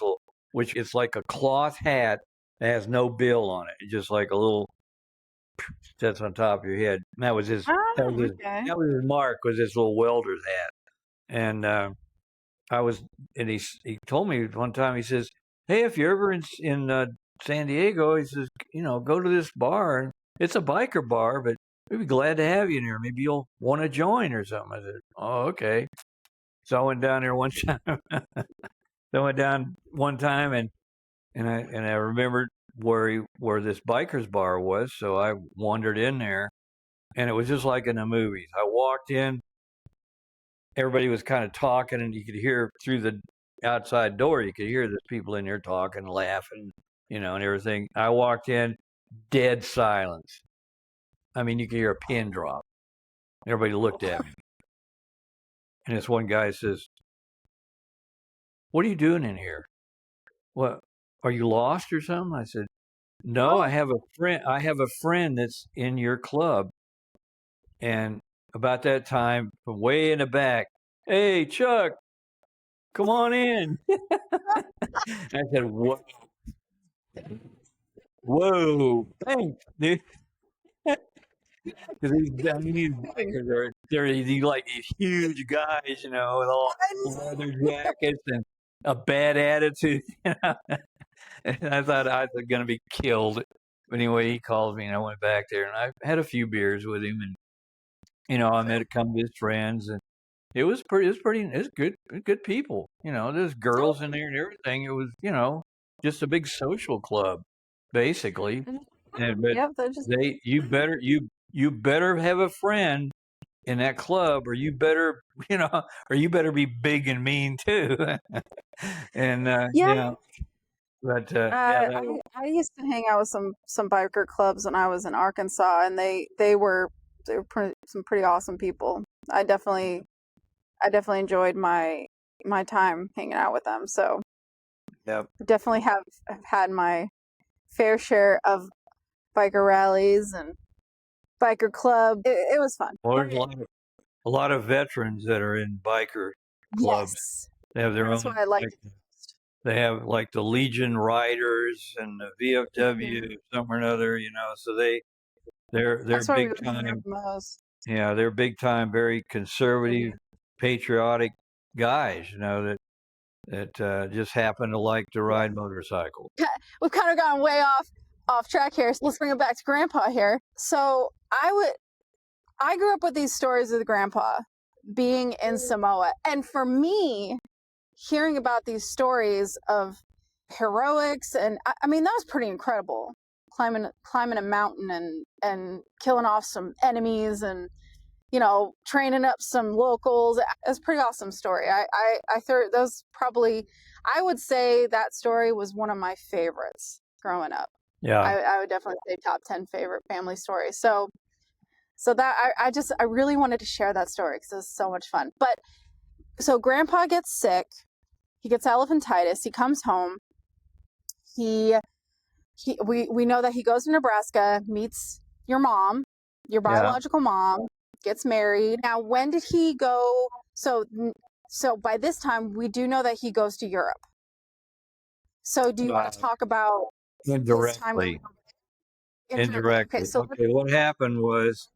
which is like a cloth hat that has no bill on it. It's just like a little sits on top of your head. And that was his. That was his mark. Was this little welder's hat. And he told me one time. He says, "Hey, if you're ever in San Diego," he says, "go to this bar. And it's a biker bar, but we'd be glad to have you in here. Maybe you'll want to join or something." I said, "Oh, okay." So I went down there one time. And And I remembered where this biker's bar was, so I wandered in there, and it was just like in the movies. I walked in, everybody was kind of talking, and you could hear through the outside door, you could hear the people in there talking, laughing, and everything. I walked in, dead silence. I mean, you could hear a pin drop. Everybody looked at me, and this one guy says, "What are you doing in here? What? Are you lost or something?" I said, "No, I have a friend. I have a friend that's in your club." And about that time, from way in the back, "Hey, Chuck, come on in." I said, "Whoa, whoa, thanks, dude." Because these bikers they're these, like these huge guys, with all leather jackets and a bad attitude. And I thought I was going to be killed. But anyway, he called me, and I went back there, and I had a few beers with him, and I met a couple of his friends, and it was good people. There's girls in there and everything. It was, just a big social club, basically. But Yep, they're just you better have a friend in that club, or you better, or you better be big and mean too. And yeah. but I used to hang out with some biker clubs when I was in Arkansas, and they were some pretty awesome people. I definitely enjoyed my time hanging out with them. So yeah. definitely have had my fair share of biker rallies and biker club. It was fun. Well, there's a lot of veterans that are in biker clubs. Yes, They have their that's own. what I liked Like, it most. they have like the Legion Riders and the Mhm. VFW, something or another. So they're That's what we big would hang out time. the most. Yeah, they're big time, very conservative, patriotic guys. That just happen to like to Yeah. ride motorcycles. We've kind of gone way off track here. So let's bring it back to Grandpa here. So I grew up with these stories with Grandpa being in Samoa, and for me, hearing about these stories of heroics, and I mean that was pretty incredible. Climbing a mountain and killing off some enemies, and training up some locals. It's a pretty awesome story. I thought those probably, I would say that story was one of my favorites growing up. Yeah, I would definitely say top 10 favorite family stories. So that I really wanted to share that story because it was so much fun. But so Grandpa gets sick, he gets elephantitis, he comes home, he we know that he goes to Nebraska, meets your mom, your yeah. biological mom, gets married. Now, when did he go? So by this time, we do know that he goes to Europe. So do you want to talk about his time Indirectly, indirectly? Okay, indirectly. so Okay, what happened was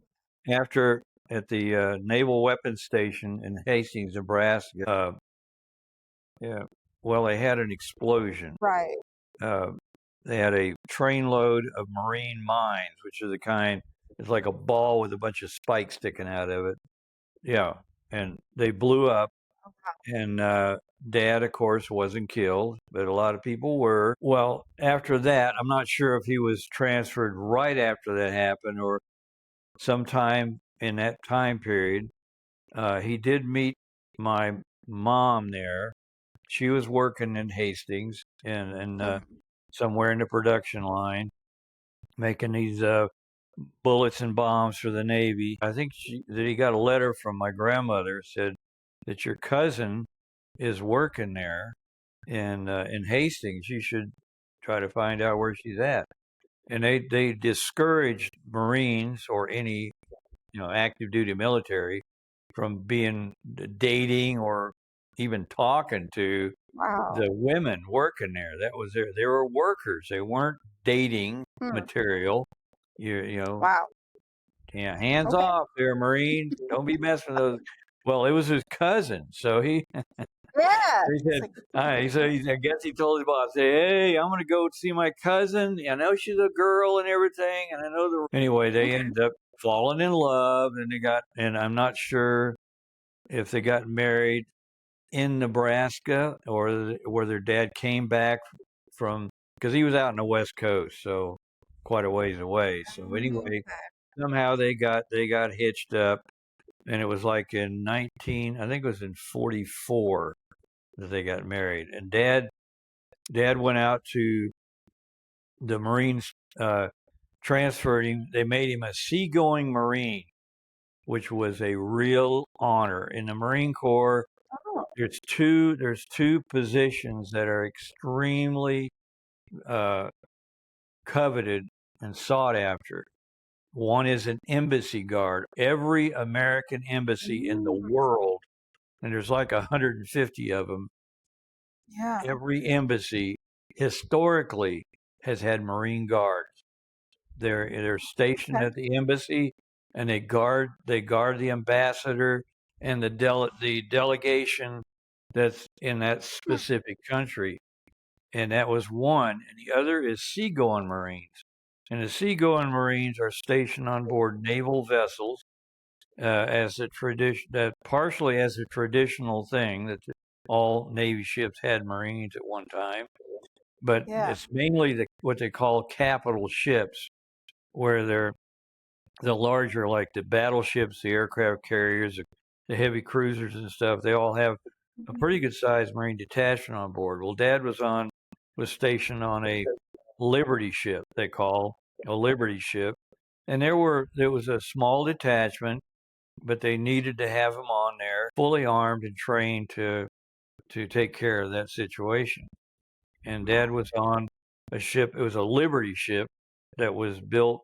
after at the Naval Weapons Station in Hastings, Nebraska. Yeah, well, they had an explosion. right. Uh, they had a trainload of marine mines, which are the kind. It's like a ball with a bunch of spikes sticking out of it. Yeah, and they blew up. And Dad, of course, wasn't killed, but a lot of people were. Well, after that, I'm not sure if he was transferred right after that happened or sometime in that time period. He did meet my mom there. She was working in Hastings and somewhere in the production line, making these bullets and bombs for the Navy. I think that he got a letter from my grandmother said that your cousin is working there in Hastings. You should try to find out where she's at. And they discouraged Marines or any active duty military from being dating or even talking to Wow. the women working there. That was they were workers. They weren't dating Hmm. material. You know, Wow. yeah, hands Okay. off there, Marine. Don't be messing with those. Well, it was his cousin, so Yeah. he It's said, like, all right, so I guess he told his boss, hey, I'm going to go see my cousin. I know she's a girl and everything, and I know Anyway, they okay. ended up falling in love, and I'm not sure if they got married in Nebraska or where their dad came back from because he was out in the West Coast, so quite a ways away. So anyway, somehow they got hitched up, and it was like in 19, I think it was in 44 that they got married. And Dad went out to the Marines, transferred him. They made him a seagoing Marine, which was a real honor in the Marine Corps. Oh, There's two positions that are extremely uh, coveted and sought after. One is an embassy guard. Every American embassy in the world, and there's like 150 of them, yeah. every embassy historically has had Marine guards. They're stationed Okay. at the embassy, and they guard the ambassador and the delegation that's in that Hmm. specific country. And that was one. And the other is seagoing Marines. And the seagoing Marines are stationed on board naval vessels, as a tradition, that partially as a traditional thing that all Navy ships had Marines at one time, but Yeah. it's mainly what they call capital ships, where they're the larger, like the battleships, the aircraft carriers, the heavy cruisers and stuff. They all have a pretty good sized Marine detachment on board. Well, Dad was stationed on a Liberty ship, they call a Liberty ship, and there was a small detachment, but they needed to have them on there, fully armed and trained to take care of that situation. And Dad was on a ship. It was a Liberty ship that was built,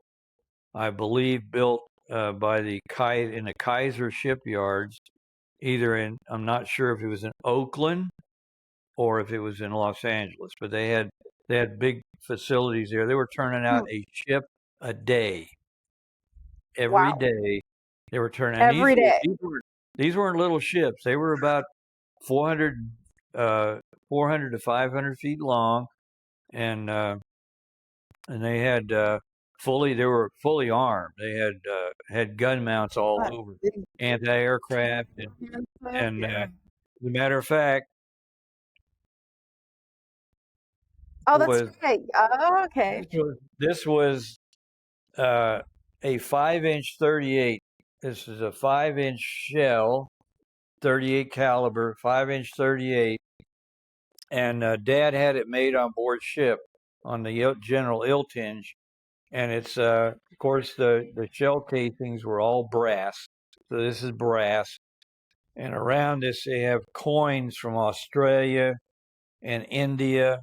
I believe, built by in the Kaiser shipyards, either in, I'm not sure if it was in Oakland or if it was in Los Angeles, but they had big facilities there. They were turning out Hmm. a ship a day, every Wow. day. They were turning, and Every day. these weren't little ships. They were about 400 uh, 400 to 500 feet long, and they had they were fully armed. They had gun mounts all What? over, anti-aircraft, and Yeah. as a matter of fact, Oh, that's was great. Oh, okay. this was uh, a 5-inch 38. This is a 5-inch shell, 38 caliber, 5-inch 38, and Dad had it made on board ship on the General Iltinge, and it's of course the shell casings were all brass. So this is brass, and around this they have coins from Australia and India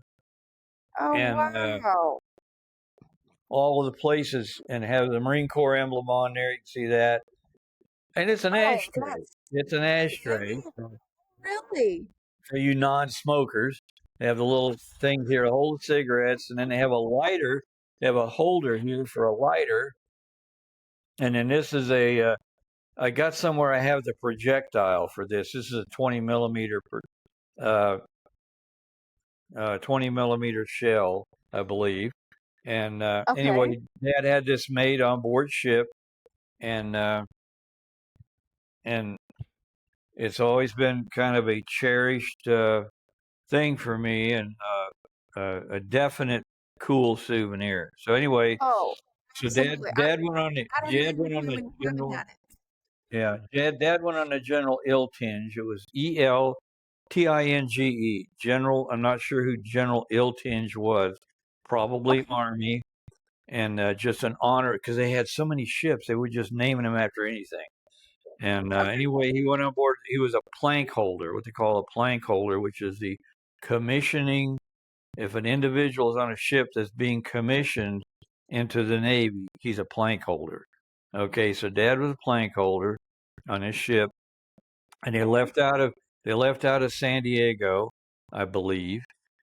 Oh, and wow. all of the places, and have the Marine Corps emblem on there. You can see that, and it's an Oh, ashtray. that's It's an ashtray really. for you non-smokers. They have the little thing here to hold cigarettes, and then they have a lighter. They have a holder here for a lighter, and then this is a I got somewhere I have the projectile for this. This is a 20 millimeter 20 millimeter shell, I believe. And Okay. anyway, Dad had this made on board ship, and and it's always been kind of a cherished thing for me, and a definite cool souvenir. So anyway, Oh, so Dad absolutely. Dad went on the I don't Dad even went on you the when you haven't general. had it. Yeah, Dad went on the General Iltinge. It was Eltinge. General. I'm not sure who General Iltinge was. Probably Okay. Army, and just an honor because they had so many ships. They were just naming them after anything. And Okay. anyway, he went on board. He was a plank holder, what they call a plank holder, which is the commissioning. If an individual is on a ship that's being commissioned into the Navy, he's a plank holder. Okay, so Dad was a plank holder on his ship, and they left out of San Diego, I believe.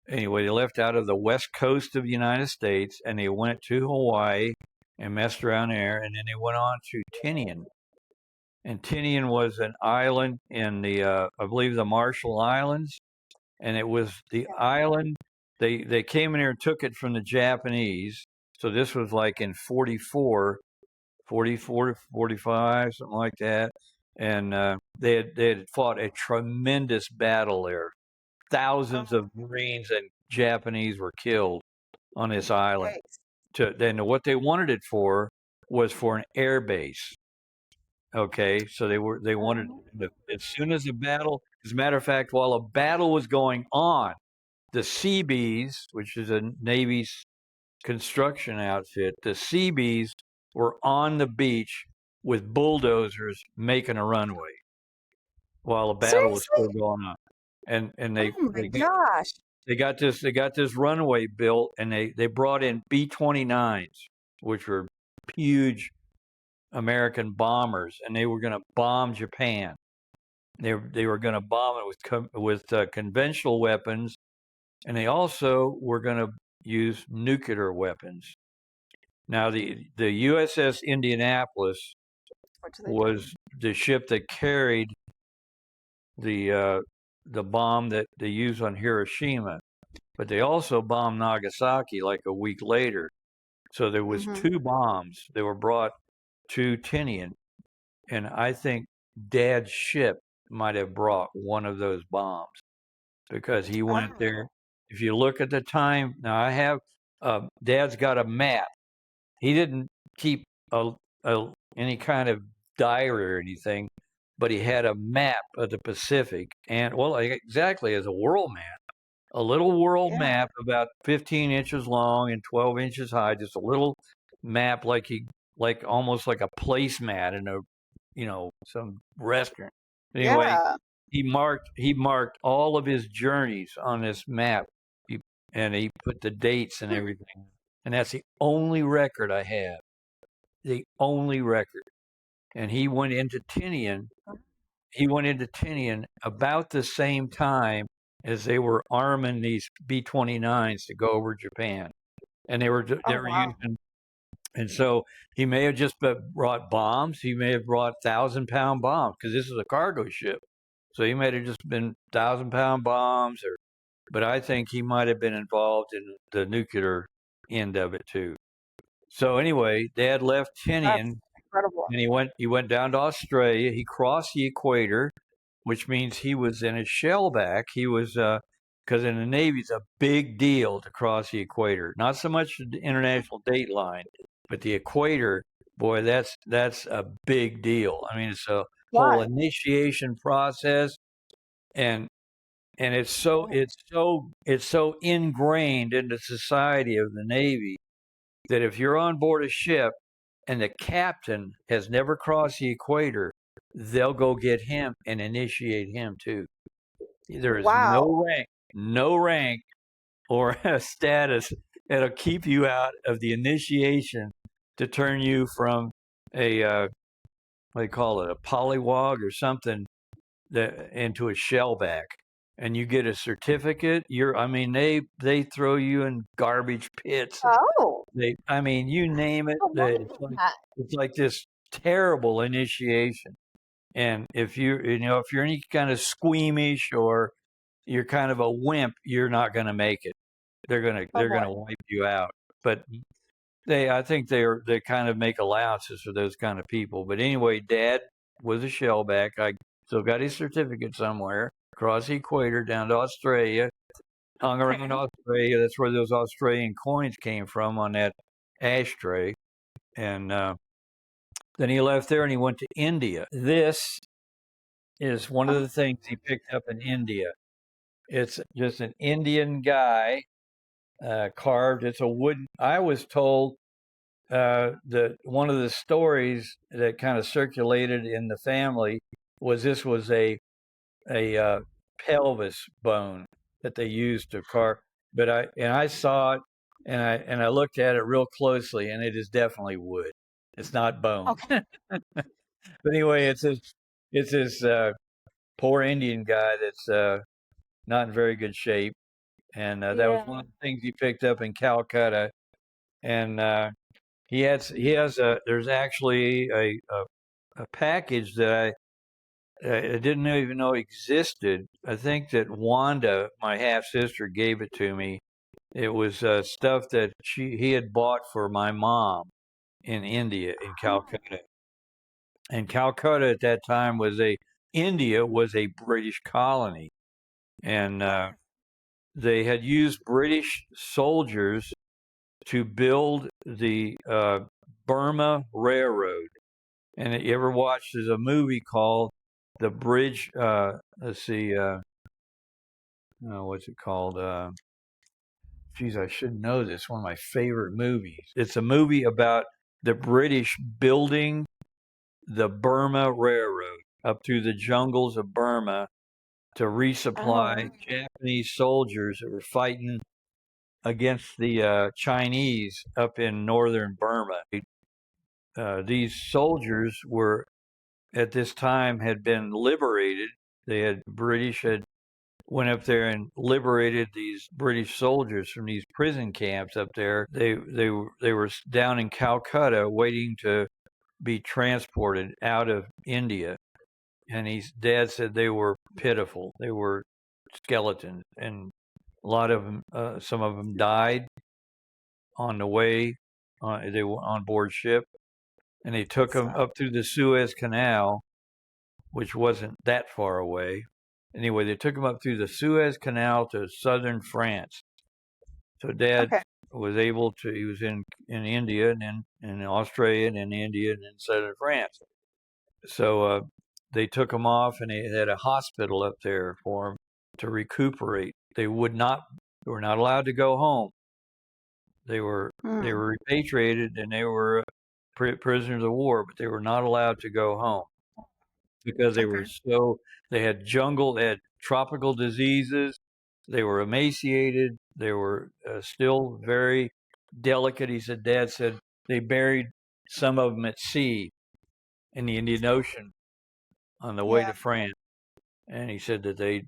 Anyway, they left out of the west coast of the United States, and they went to Hawaii and messed around there, and then they went on to Tinian. And Tinian was an island in I believe, the Marshall Islands, and it was the island. They came in here and took it from the Japanese. So this was like in 44 to 45, something like that. And they had fought a tremendous battle there. Thousands Oh, of Marines and Japanese were killed. on this island. Yikes. Then what they wanted it for was for an air base. Okay, so they wanted as soon as the battle. As a matter of fact, while a battle was going on, the Seabees, which is a Navy's construction outfit, the Seabees were on the beach with bulldozers making a runway while the battle was Seriously? still going on. And Oh my gosh. they got this runway built, and they brought in B-29s, which were huge American bombers, and they were going to bomb Japan. They were going to bomb it with conventional weapons, and they also were going to use nuclear weapons. Now, the USS Indianapolis What do they do? was the ship that carried the bomb that they used on Hiroshima, but they also bombed Nagasaki like a week later. So there was two bombs that were brought to Tinian, and I think Dad's ship might have brought one of those bombs because he went there. Oh, If you look at the time, now I have Dad's got a map. He didn't keep any kind of diary or anything, but he had a map of the Pacific, and well, exactly as a world map, a little world yeah. map about 15 inches long and 12 inches high, just a little map like almost like a placemat in a some restaurant. Anyway, Yeah. he marked all of his journeys on this map, and he put the dates and everything. And that's the only record I have. The only record. And he went into Tinian. He went into Tinian about the same time as they were arming these B-29s to go over Japan, and they Oh, were wow. using. And so he may have just brought bombs. He may have brought 1,000-pound bombs because this is a cargo ship. So he may have just been 1,000-pound bombs, but I think he might have been involved in the nuclear end of it too. So anyway, Dad left That's Tinian incredible. and he went down to Australia. He crossed the equator, which means he was in a shellback. He was because in the Navy it's a big deal to cross the equator. Not so much the international date line, but the equator. Boy, that's a big deal. I mean, it's a whole Why? initiation process, and Oh, it's so ingrained in the society of the Navy that if you're on board a ship and the captain has never crossed the equator, they'll go get him and initiate him too. There is wow. no rank or a status that'll keep you out of the initiation to turn you from a what do you call it, a polywog or something that into a shellback. And you get a certificate. I mean, they throw you in garbage pits. Oh, I mean, you name it. but why is that? It's like this terrible initiation. And if you're any kind of squeamish or you're kind of a wimp, you're not going to make it. Oh They're boy. gonna wipe you out. But I think they kind of make allowances for those kind of people. But anyway, Dad was a shellback. I still got his certificate somewhere. Across the equator down to Australia, hung around Okay. Australia. That's where those Australian coins came from on that ashtray. And then he left there and he went to India. This is one of Oh, the things he picked up in India. It's just an Indian guy carved. It's a wooden. I was told that one of the stories that kind of circulated in the family was this was a pelvis bone that they used to carve. But I saw it and I looked at it real closely, and it is definitely wood. It's not bone. okay. But anyway, it's this poor Indian guy that's not in very good shape, and that was Yeah. one of the things he picked up in Calcutta. And he has a there's actually a package that I didn't even know existed. I think that Wanda, my half sister, gave it to me. It was stuff that he had bought for my mom in India in Oh, Calcutta. And Calcutta at that time India was a British colony, and okay. they had used British soldiers to build the Burma Railroad. And you ever watched? There's a movie called The Bridge. Let's see. What's it called? Geez, I should know this. One of my favorite movies. It's a movie about the British building the Burma Railroad up through the jungles of Burma to resupply Japanese soldiers that were fighting against the Chinese up in northern Burma. These soldiers were, at this time, had been liberated. British had went up there and liberated these British soldiers from these prison camps up there. They were down in Calcutta waiting to be transported out of India. And Dad said they were pitiful. They were skeletons, and a lot of them, some of them died on the way. They were on board ship, and they took them up through the Suez Canal, which wasn't that far away. Anyway, they took them up through the Suez Canal to southern France. So Dad was able to. He was in India, and then in Australia, and in India, and in southern France. So they took him off, and they had a hospital up there for him to recuperate. They were not allowed to go home. They were repatriated, and they were prisoners of war, but they were not allowed to go home because they had tropical diseases. They were emaciated. They were still very delicate. He said, Dad said they buried some of them at sea in the Indian Ocean on the way to France. And he said that they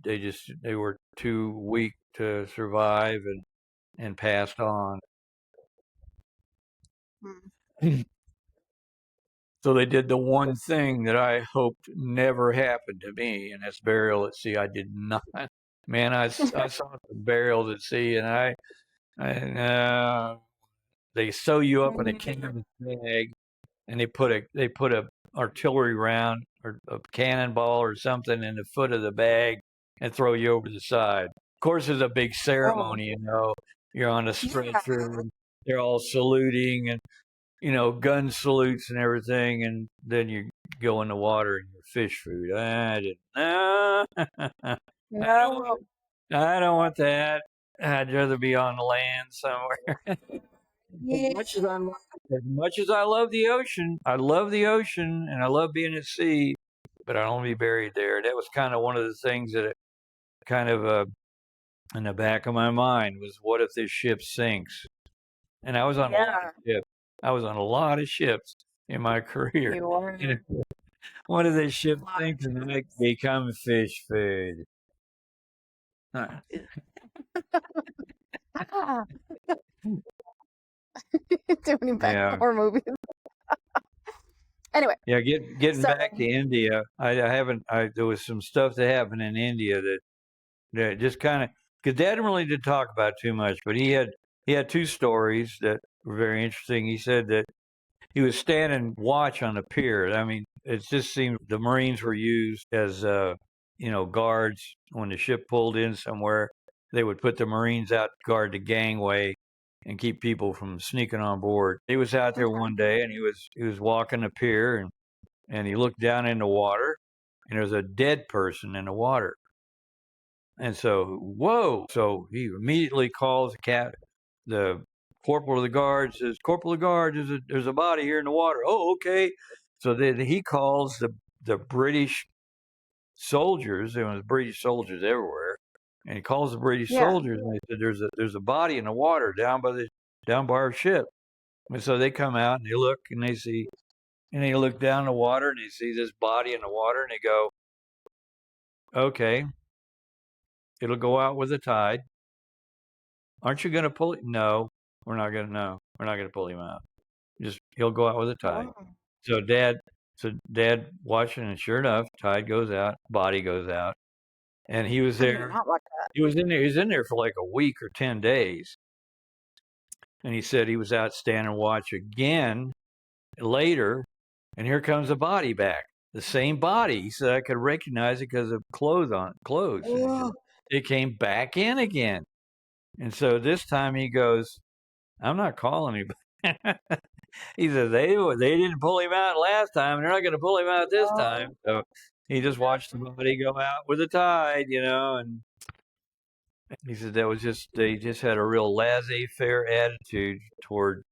were too weak to survive and passed on. So they did the one thing that I hoped never happened to me, and that's burial at sea. I did not. Man, I saw some burials at sea, and they sew you up in a canvas bag, and they put a artillery round or a cannonball or something in the foot of the bag and throw you over the side. Of course, there's a big ceremony, you know. You're on a stretcher, and they're all saluting, and gun salutes and everything, and then you go in the water and you're fish food. I didn't. No, I don't want that. I'd rather be on the land somewhere. As much as I love the ocean, I love the ocean and I love being at sea, but I don't want to be buried there. That was kind of one of the things that kind of in the back of my mind was, what if this ship sinks? And I was on a lot of ships. I was on a lot of ships in my career. You were. One of these ships sinks and I become fish food. Too many back horror movies. Anyway. Yeah, getting back to India, there was some stuff that happened in India that just kind of, because Dad really didn't talk about too much, but he had two stories that were very interesting. He said that he was standing watch on a pier. I mean, it just seemed the Marines were used as guards when the ship pulled in somewhere. They would put the Marines out to guard the gangway and keep people from sneaking on board. He was out there one day, and he was walking the pier, and he looked down in the water, and there was a dead person in the water. And so, whoa! So he immediately calls the corporal of the guard, says, "Corporal of the guard, there's a body here in the water." Oh, okay. So then he calls the British soldiers. There was British soldiers everywhere, and he calls the British soldiers, and they said, "There's a body in the water down by our ship." And so they come out and they look and they see, and they look down the water and they see this body in the water, and they go, "Okay, it'll go out with the tide. Aren't you going to pull it?" "No, we're not going to. No, we're not going to pull him out. He'll go out with the tide." So Dad watching, and sure enough, tide goes out, body goes out, and he was there. He was in there for like a week or 10 days, and he said he was out standing watch again later, and here comes the body back, the same body. He said I could recognize it because of clothes. It came back in again. And so this time he goes, I'm not calling anybody. He said they didn't pull him out last time. They're not going to pull him out this time. So he just watched somebody go out with the tide, and he said that was just they just had a real laissez-faire attitude toward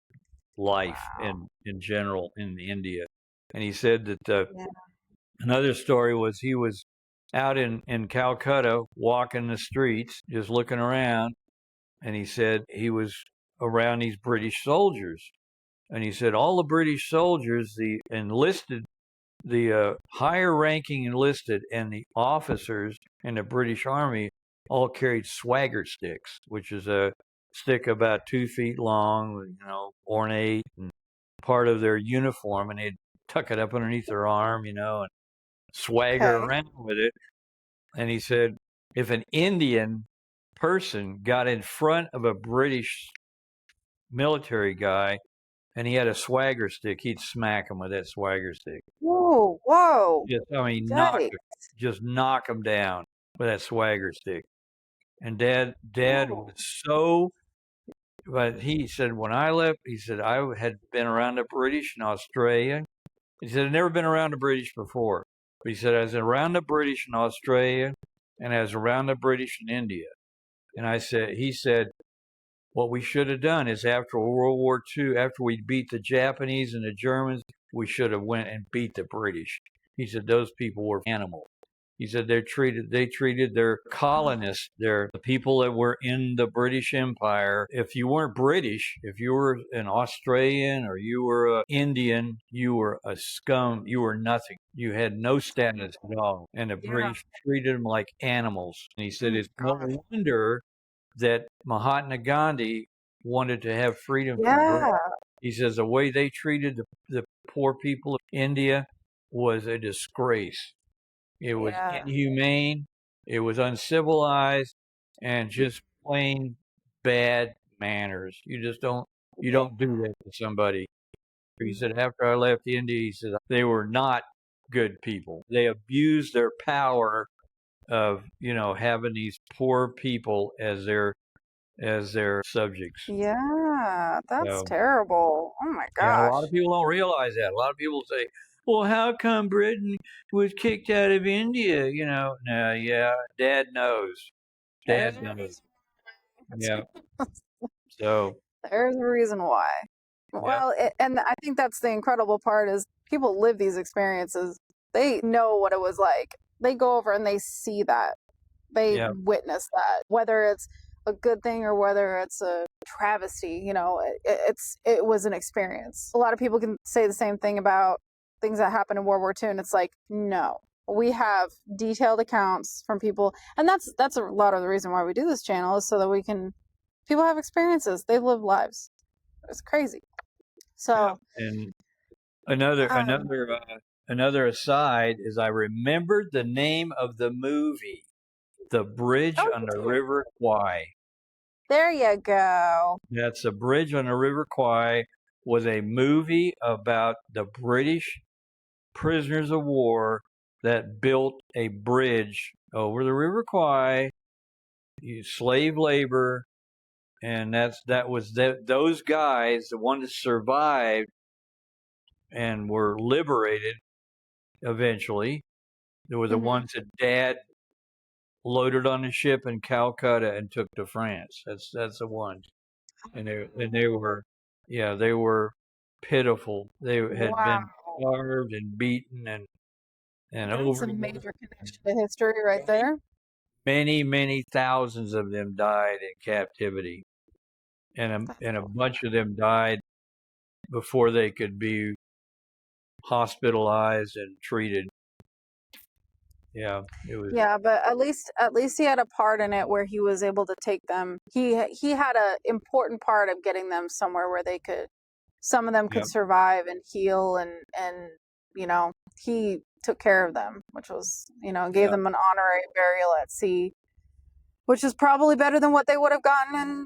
life Wow. in general in India. And he said that Yeah. another story was he was out in Calcutta walking the streets, just looking around, and he said he was around these British soldiers. And he said all the British soldiers, the enlisted, the higher ranking enlisted, and the officers in the British Army all carried swagger sticks, which is a stick about 2 feet long, ornate and part of their uniform, and they'd tuck it up underneath their arm, and swagger Okay. around with it. And he said if an Indian person got in front of a British military guy and he had a swagger stick, he'd smack him with that swagger stick. Whoa. Whoa. Knock Dang. just knock him down with that swagger stick. And Dad Oh. was so. But he said when I left, he said I had been around the British in Australia. He said I'd never been around the British before. But he said I was around the British in Australia, and I was around the British in India. And he said, what we should have done is after World War II, after we beat the Japanese and the Germans, we should have went and beat the British. He said those people were animals. He said they treated their colonists, the people that were in the British Empire. If you weren't British, if you were an Australian or you were an Indian, you were a scum. You were nothing. You had no status at all. And the Yeah. British treated them like animals. And he said Oh, it's no God. wonder that Mahatma Gandhi wanted to have freedom from Britain. Yeah. He says the way they treated the poor people of India was a disgrace. It was Yeah. inhumane, it was uncivilized, and just plain bad manners. You Yeah. don't do that to somebody. He said after I left India, he said they were not good people. They abused their power of having these poor people as their subjects. Yeah. That's So terrible. Oh my yeah, a lot of gosh. people don't realize that. A lot of people say, "Well, how come Britain was kicked out of India?" No, yeah, Dad knows. There's Dad a knows. reason. Yeah. So There's a reason why. yeah, Well, and I think that's the incredible part is people live these experiences. They know what it was like. They go over and they see that. They yeah, witness that. Whether it's a good thing or whether it's a travesty, it was an experience. A lot of people can say the same thing about things that happened in World War II, and it's like, no, we have detailed accounts from people, and that's a lot of the reason why we do this channel is so that we can people have experiences, they've lived lives. It's crazy. yeah. So, And another um, another another aside is I remembered the name of the movie, The Bridge oh, on you the did. River Kwai. There you go. That's a bridge on the River Kwai was a movie about the British prisoners of war that built a bridge over the River Kwai, slave labor, and those guys, the ones that survived and were liberated eventually. They were the Hmm. ones that Dad loaded on the ship in Calcutta and took to France. That's the ones, and they were, yeah, they were pitiful. They had Wow. been starved and beaten and That's a overlooked. major connection to history right there. Many thousands of them died in captivity, and a bunch of them died before they could be hospitalized and treated. Yeah, it was. Yeah, but at least he had a part in it where he was able to take them. He had a important part of getting them somewhere where they could some of them Yeah, could survive and heal and he took care of them, which was, gave yeah. them an honorary burial at sea, which is probably better than what they would have gotten in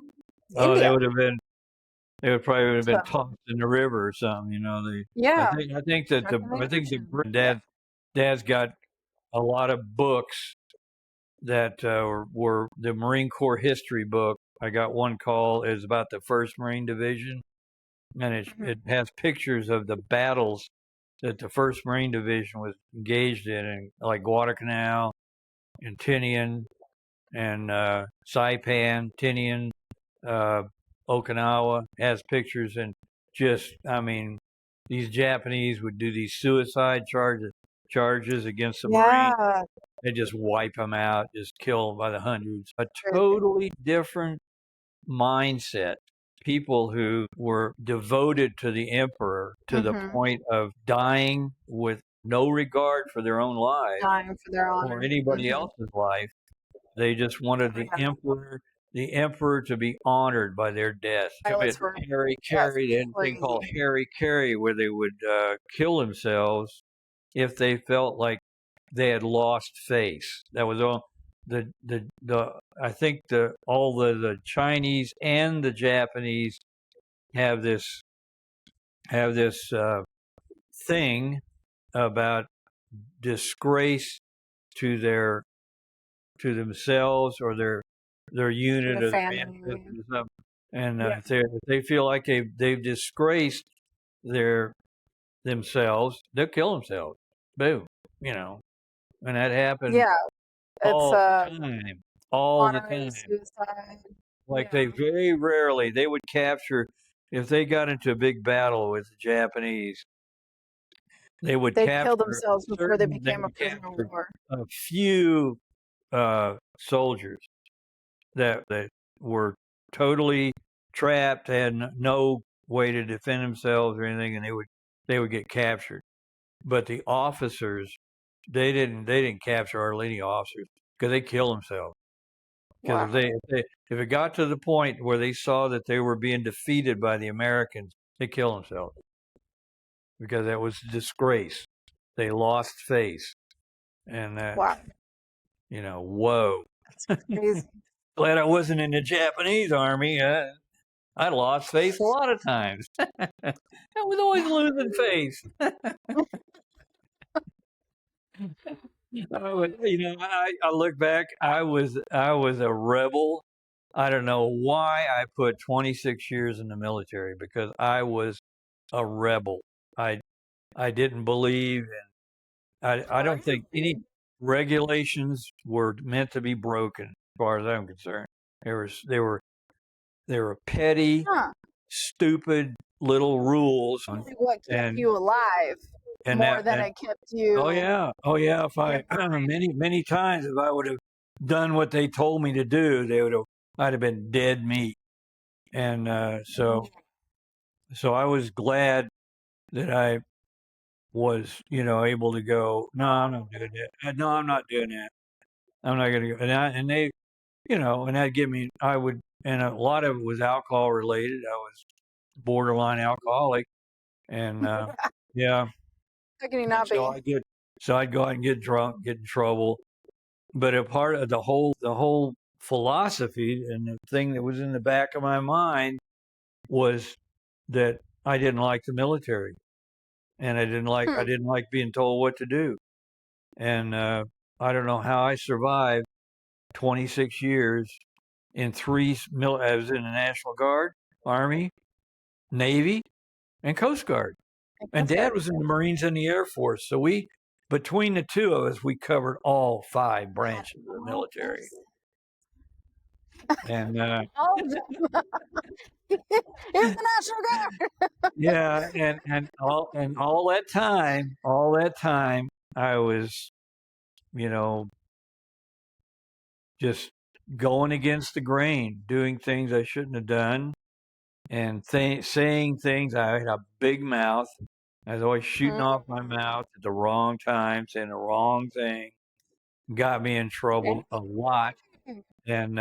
Oh, India. they would probably have So, been tossed in the river or something. yeah, I think that stuck in the I think the ocean. Yeah. Dad's got a lot of books that were the Marine Corps history book I got one call. It's about the 1st Marine Division, and it has pictures of the battles that the 1st Marine Division was engaged in like Guadalcanal and Tinian and Saipan, Tinian, Okinawa. Has pictures, and just, I mean, these Japanese would do these suicide charges against the Marines. Yeah. They just wipe them out, just kill them by the hundreds. A totally different mindset. People who were devoted to the emperor to the point of dying with no regard for their own lives Dying for their honor. or anybody else's life. They just wanted the emperor to be honored by their death. Harry Carey, they had a thing called Harry Carey, where they would kill themselves if they felt like they had lost face. That was all. I think all the Chinese and the Japanese have this thing about disgrace to themselves or their unit or their ancestors, and if they feel like they've disgraced themselves, they'll kill themselves. Boom, and that happens. Yeah, all it's the time, all the time. Suicide. Like they very rarely they would capture if they got into a big battle with the Japanese. They would kill themselves before they became a prisoner of war. A few soldiers that were totally trapped, had no way to defend themselves or anything, and they would get captured. But the officers, they didn't capture hardly any officers because they kill themselves. Because if it got to the point where they saw that they were being defeated by the Americans, they kill themselves because that was a disgrace. They lost face, and that whoa. That's crazy. Glad I wasn't in the Japanese army. I lost face a lot of times. I was always losing face. I look back. I was a rebel. I don't know why I put 26 years in the military, because I was a rebel. I didn't believe, and I don't think any regulations were meant to be broken, as far as I'm concerned. They were petty, stupid little rules. What kept you alive more than it kept you? Oh yeah. If many times, if I would have done what they told me to do, I'd have been dead meat. And so I was glad that I was, able to go. No, I'm not doing that. No, I'm not doing that. I'm not going to go. And they, and that'd give me. And a lot of it was alcohol related. I was borderline alcoholic, and yeah. How can you not be? So I'd go out and get drunk, get in trouble. But a part of the whole philosophy and the thing that was in the back of my mind was that I didn't like the military, and I didn't like being told what to do. And I don't know how I survived 26 years in I was in the National Guard, Army, Navy, and Coast Guard. And Dad was in the Marines and the Air Force. So between the two of us, we covered all 5 branches of the military. And it's the National Guard. Yeah, and all that time, I was, just going against the grain, doing things I shouldn't have done, and saying things. I had a big mouth. I was always shooting off my mouth at the wrong time, saying the wrong thing. Got me in trouble a lot. And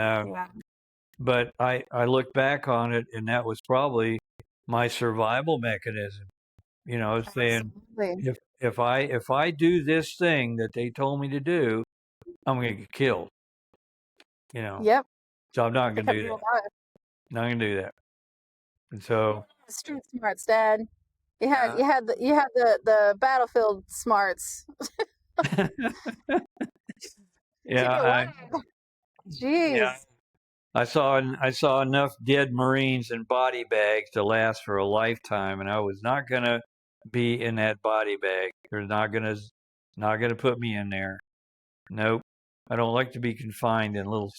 but I look back on it, and that was probably my survival mechanism. Saying if I do this thing that they told me to do, I'm going to get killed. Yep. So I'm not going to do that. Not going to do that. And so street smarts, Dad. You had the battlefield smarts. Yeah. Jeez. I saw enough dead Marines in body bags to last for a lifetime, and I was not gonna be in that body bag. They're not gonna put me in there. Nope. I don't like to be confined in little.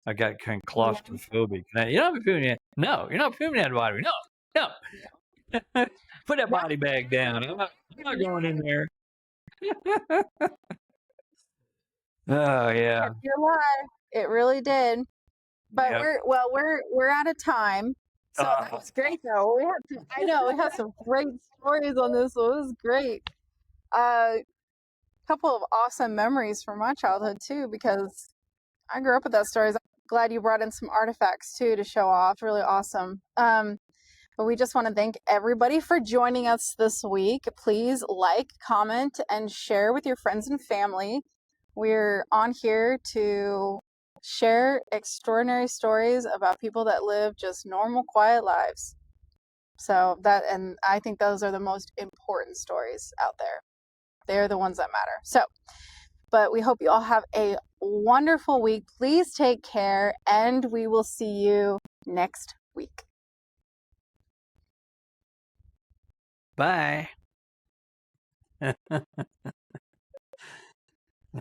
I got kind of Yeah. claustrophobic. You're not putting me in. No, you're not putting me in that body. No, no. Put that body bag down. I'm not going in there. Oh yeah. Kept you alive. It really did. But Yep. we're out of time. So that Uh, was great though. I know we had some great stories on this. So it was great. A couple of awesome memories from my childhood too, because I grew up with that stories. I'm glad you brought in some artifacts too to show off. Really awesome. But we just want to thank everybody for joining us this week. Please like, comment, and share with your friends and family. We're on here to share extraordinary stories about people that live just normal, quiet lives. And I think those are the most important stories out there. They're the ones that matter. But we hope you all have a wonderful week. Please take care, and we will see you next week. bye.